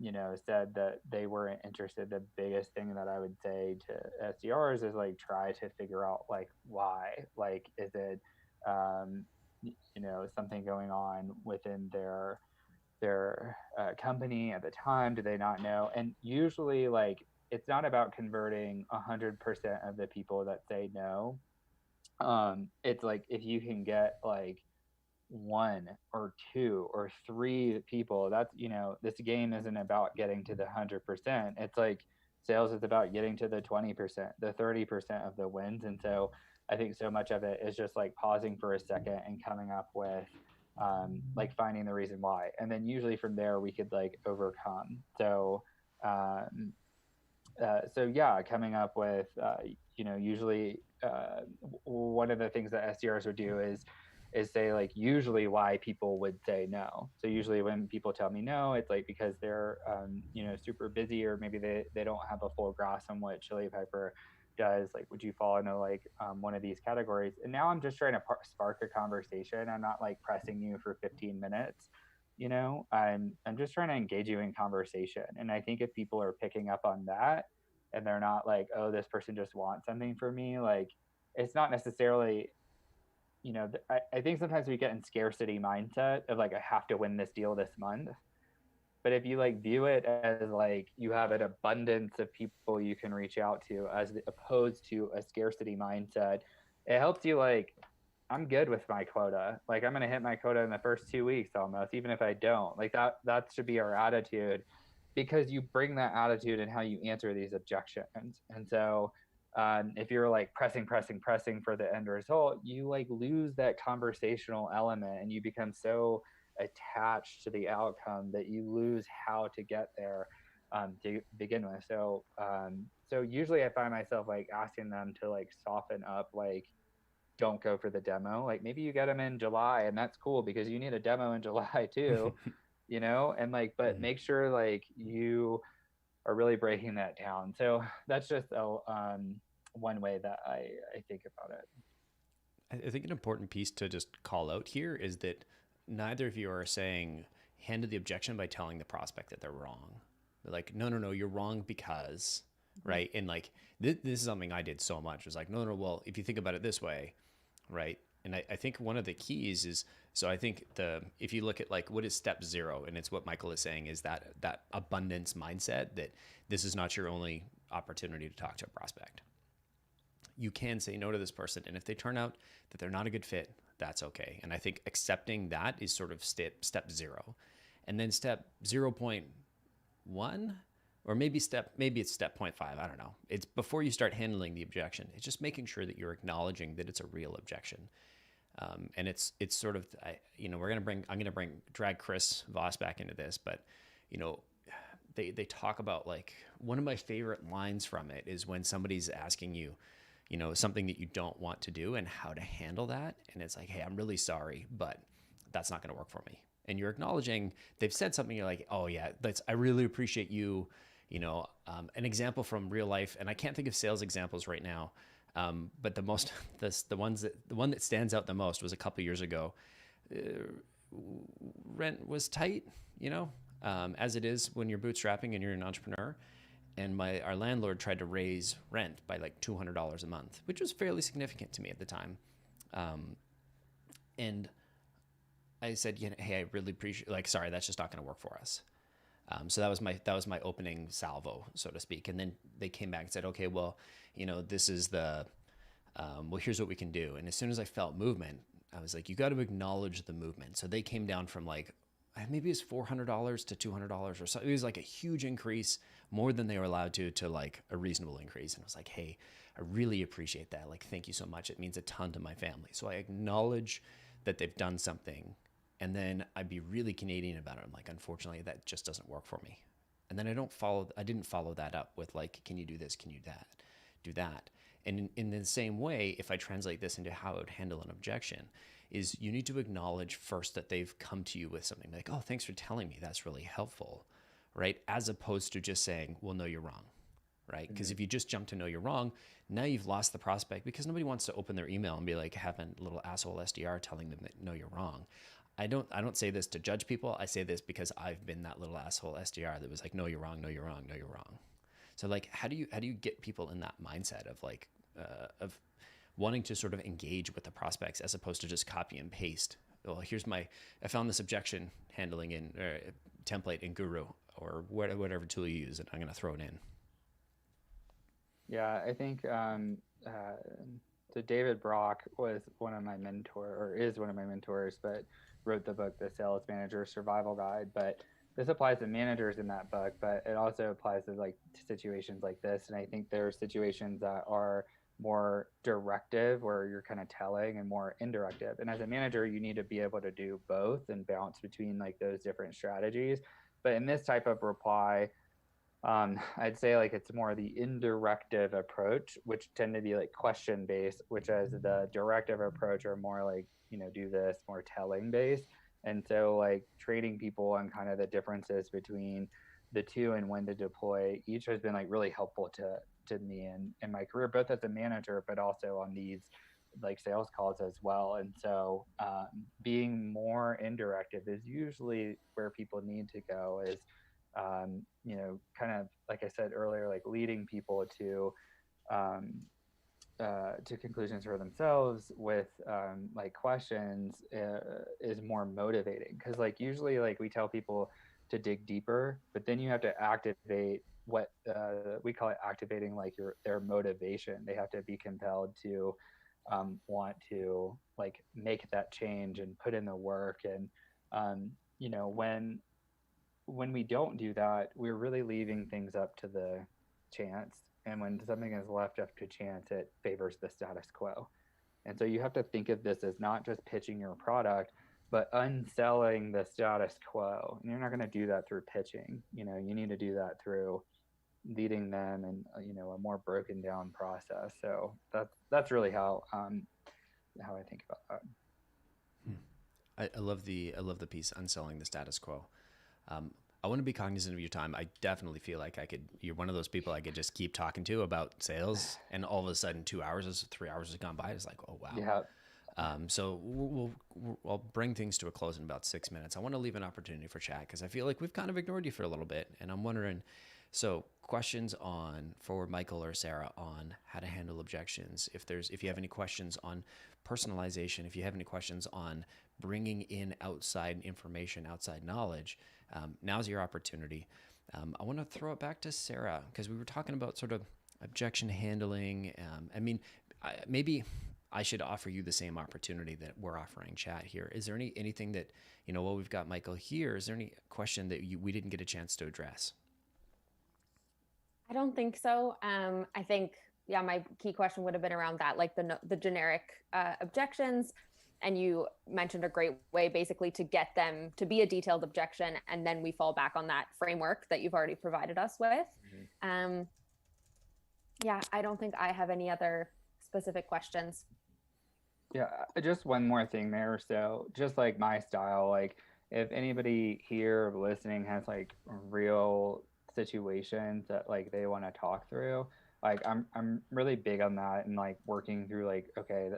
you know, said that they weren't interested, the biggest thing that I would say to SDRs is like, try to figure out like why. Like, is it, you know, something going on within their company at the time? Do they not know? And usually, like, it's not about converting 100% of the people that say no. It's like, if you can get like 1 or 2 or 3 people, that's, you know, this game isn't about getting to the 100%. It's like sales is about getting to the 20%, the 30% of the wins. And so I think so much of it is just like pausing for a second and coming up with like finding the reason why. And then usually from there we could like overcome. So yeah, coming up with, you know, usually one of the things that SDRs would do is say like usually why people would say no. So usually when people tell me no, it's like because they're you know, super busy, or maybe they don't have a full grasp on what Chili Pepper does. Like, would you fall into like one of these categories? And now I'm just trying to spark a conversation. I'm not like pressing you for 15 minutes. You know, I'm just trying to engage you in conversation. And I think if people are picking up on that, and they're not like, oh, this person just wants something from me, like, it's not necessarily, you know, I think sometimes we get in scarcity mindset of like, I have to win this deal this month. But if you like view it as like you have an abundance of people you can reach out to, as opposed to a scarcity mindset, it helps you like, I'm good with my quota. Like, I'm going to hit my quota in the first 2 weeks almost, even if I don't. Like that should be our attitude, because you bring that attitude in how you answer these objections. And so if you're like pressing for the end result, you like lose that conversational element, and you become so attached to the outcome that you lose how to get there to begin with. So usually I find myself like asking them to like soften up, like, don't go for the demo. Like, maybe you get them in July, and that's cool because you need a demo in July too, you know, and like, but make sure like you are really breaking that down. So that's just one way that I think about it. I think an important piece to just call out here is that neither of you are saying handle the objection by telling the prospect that they're wrong. They're like, no, you're wrong because, right? And like, this is something I did so much. It was like, no, well, if you think about it this way, right? And I think one of the keys is, so I think if you look at like, what is step 0? And it's what Michael is saying, is that abundance mindset, that this is not your only opportunity to talk to a prospect. You can say no to this person. And if they turn out that they're not a good fit, that's okay. And I think accepting that is sort of step 0. And then step 0.1, or maybe it's step 0.5. I don't know. It's before you start handling the objection. It's just making sure that you're acknowledging that it's a real objection. And it's sort of, you know, I'm going to drag Chris Voss back into this, but, you know, they talk about, like, one of my favorite lines from it is when somebody's asking you, something that you don't want to do and how to handle that. And it's like, hey, I'm really sorry, but that's not going to work for me. And you're acknowledging they've said something. You're like, oh yeah, I really appreciate you. An example from real life, and I can't think of sales examples right now. But the one that stands out the most was a couple of years ago. Rent was tight, as it is when you're bootstrapping and you're an entrepreneur. And our landlord tried to raise rent by like $200 a month, which was fairly significant to me at the time. And I said, hey, I really appreciate, sorry, that's just not going to work for us. So that was my opening salvo, so to speak. And then they came back and said, okay, well, this is here's what we can do. And as soon as I felt movement, I was like, you got to acknowledge the movement. So they came down from maybe it's $400 to $200 or so. It was like a huge increase, more than they were allowed to like a reasonable increase. And I was like, hey, I really appreciate that. Thank you so much. It means a ton to my family. So I acknowledge that they've done something. And then I'd be really Canadian about it. I'm like, unfortunately, that just doesn't work for me. And then I didn't follow that up with can you do this? Can you do that? And in the same way, if I translate this into how I would handle an objection, is you need to acknowledge first that they've come to you with something like, oh, thanks for telling me. That's really helpful, right? As opposed to just saying, well, no, you're wrong, right? Because if you just jump to no, you're wrong, now you've lost the prospect, because nobody wants to open their email and be like, have a little asshole SDR telling them that, no, you're wrong. I don't say this to judge people. I say this because I've been that little asshole SDR that was like, no, you're wrong, no, you're wrong, no, you're wrong. So how do you get people in that mindset of wanting to sort of engage with the prospects as opposed to just copy and paste? Well, I found this objection handling in template in Guru or whatever tool you use, and I'm going to throw it in. Yeah, I think so David Brock was one of my is one of my mentors, but wrote the book, The Sales Manager Survival Guide. But this applies to managers in that book, but it also applies to situations like this. And I think there are situations that are more directive, where you're kind of telling, and more indirective. And as a manager, you need to be able to do both and bounce between those different strategies. But in this type of reply, I'd say it's more the indirective approach, which tend to be question based, which as the directive approach are more do this, more telling based. And so training people on kind of the differences between the two and when to deploy each has been really helpful to me in my career, both as a manager, but also on these sales calls as well. And so being more indirective is usually where people need to go, is kind of like I said earlier, leading people to conclusions for themselves with questions is more motivating, because usually we tell people to dig deeper, but then you have to activate what we call it activating their motivation. They have to be compelled to want to make that change and put in the work. And when we don't do that, we're really leaving things up to the chance. And when something is left up to chance, it favors the status quo. And so you have to think of this as not just pitching your product, but unselling the status quo. And you're not going to do that through pitching. You need to do that through leading them in a more broken down process. So that's really how I think about that. I love the piece, unselling the status quo. I want to be cognizant of your time. I definitely feel like you're one of those people I could just keep talking to about sales, and all of a sudden 3 hours has gone by. It's like, oh, wow. Yeah. So I'll bring things to a close in about 6 minutes. I want to leave an opportunity for chat, because I feel like we've kind of ignored you for a little bit, and I'm wondering, so questions for Michael or Sarah on how to handle objections. If you have any questions on personalization, if you have any questions on bringing in outside information, outside knowledge, now's your opportunity. I want to throw it back to Sarah, because we were talking about sort of objection handling. Maybe I should offer you the same opportunity that we're offering chat here. Is there anything that, while we've got Michael here, is there any question that we didn't get a chance to address? I don't think so. I think, my key question would have been around that, the generic objections. And you mentioned a great way basically to get them to be a detailed objection. And then we fall back on that framework that you've already provided us with. Mm-hmm. I don't think I have any other specific questions. Yeah, just one more thing there. So just like my style, like if anybody here listening has like real situations that like they want to talk through, like I'm really big on that and like working through like, okay,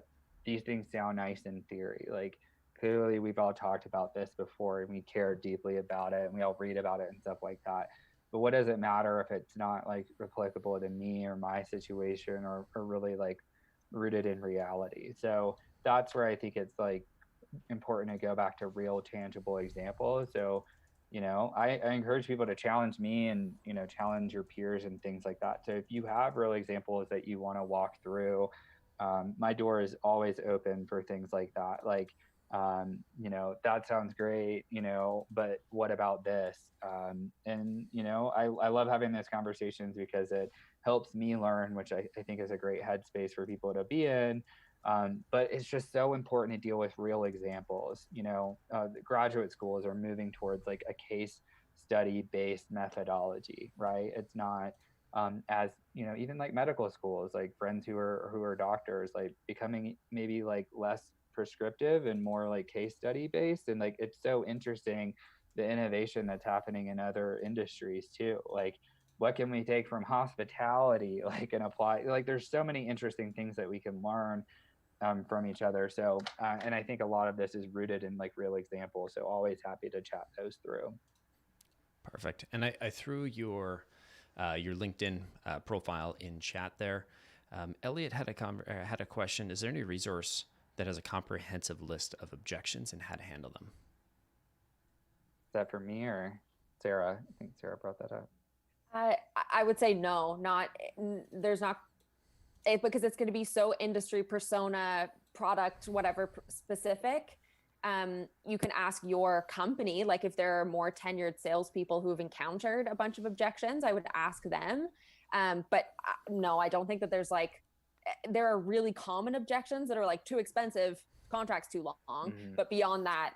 these things sound nice in theory. Like clearly we've all talked about this before and we care deeply about it and we all read about it and stuff like that. But what does it matter if it's not like applicable to me or my situation or really like rooted in reality? So that's where I think it's like important to go back to real tangible examples. So, I encourage people to challenge me and, challenge your peers and things like that. So if you have real examples that you want to walk through, my door is always open for things like that. Like, that sounds great, but what about this? I love having those conversations because it helps me learn, which I think is a great headspace for people to be in. But it's just so important to deal with real examples. The graduate schools are moving towards like a case study based methodology, right? It's not as even like medical schools, like friends who are doctors, like becoming maybe like less prescriptive and more like case study based. And like it's so interesting the innovation that's happening in other industries too. Like what can we take from hospitality like and apply, like there's so many interesting things that we can learn from each other. So, and I think a lot of this is rooted in like real examples. So always happy to chat those through. Perfect. And I threw your LinkedIn profile in chat there. Elliot had a question. Is there any resource that has a comprehensive list of objections and how to handle them? Is that for me or Sarah? I think Sarah brought that up. I would say no, there's not, because it's going to be so industry, persona, product, whatever specific. You can ask your company, like if there are more tenured salespeople who've encountered a bunch of objections, I would ask them. But no, I don't think that there are really common objections that are like too expensive, contracts too long. Mm-hmm. But beyond that,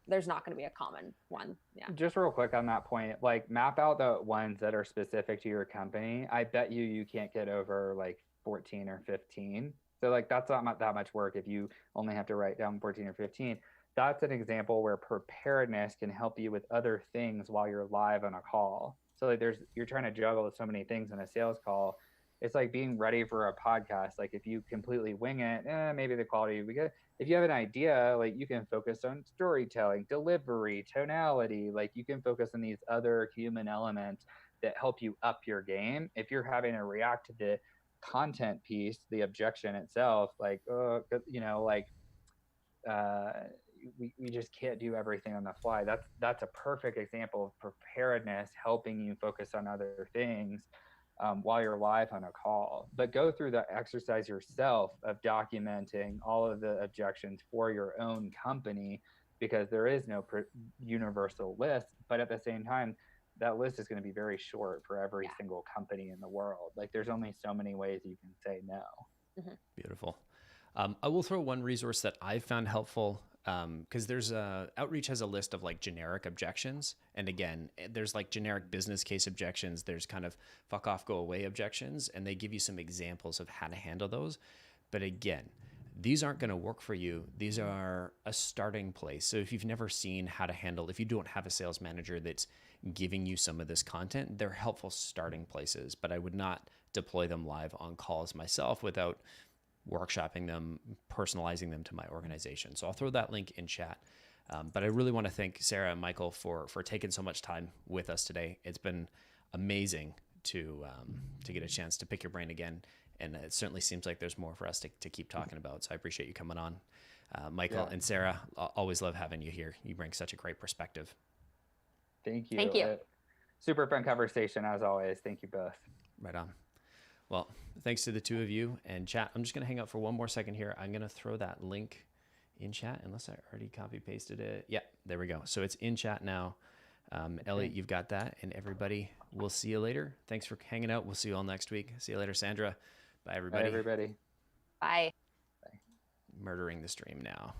there's not going to be a common one. Yeah. Just real quick on that point, like map out the ones that are specific to your company. I bet you can't get over like 14 or 15. So like that's not that much work if you only have to write down 14 or 15. That's an example where preparedness can help you with other things while you're live on a call. So like you're trying to juggle so many things in a sales call. It's like being ready for a podcast. Like if you completely wing it, maybe the quality we get. If you have an idea, like you can focus on storytelling, delivery, tonality. Like you can focus on these other human elements that help you up your game. If you're having to react to the content piece, the objection itself, like, we just can't do everything on the fly. That's a perfect example of preparedness helping you focus on other things while you're live on a call. But go through the exercise yourself of documenting all of the objections for your own company, because there is no universal list. But at the same time, that list is going to be very short for every single company in the world. Like there's only so many ways you can say no. Mm-hmm. Beautiful. I will throw one resource that I found helpful, because there's Outreach has a list of like generic objections. And again, there's like generic business case objections. There's kind of fuck off, go away objections. And they give you some examples of how to handle those. But again, these aren't going to work for you. These are a starting place. So if you've never seen how to handle, if you don't have a sales manager that's giving you some of this content, they're helpful starting places, but I would not deploy them live on calls myself without workshopping them, personalizing them to my organization. So I'll throw that link in chat. But I really want to thank Sarah and Michael for taking so much time with us today. It's been amazing to get a chance to pick your brain again. And it certainly seems like there's more for us to keep talking about. So I appreciate you coming on. Michael and Sarah, always love having you here. You bring such a great perspective. Thank you. Thank you. Super fun conversation as always. Thank you both. Right on. Well, thanks to the two of you and chat. I'm just going to hang out for one more second here. I'm going to throw that link in chat unless I already copy pasted it. Yeah, there we go. So it's in chat now. Elliot, you've got that. And everybody, we'll see you later. Thanks for hanging out. We'll see you all next week. See you later, Sandra. Bye, everybody. Bye, everybody. Bye. Murdering the stream now.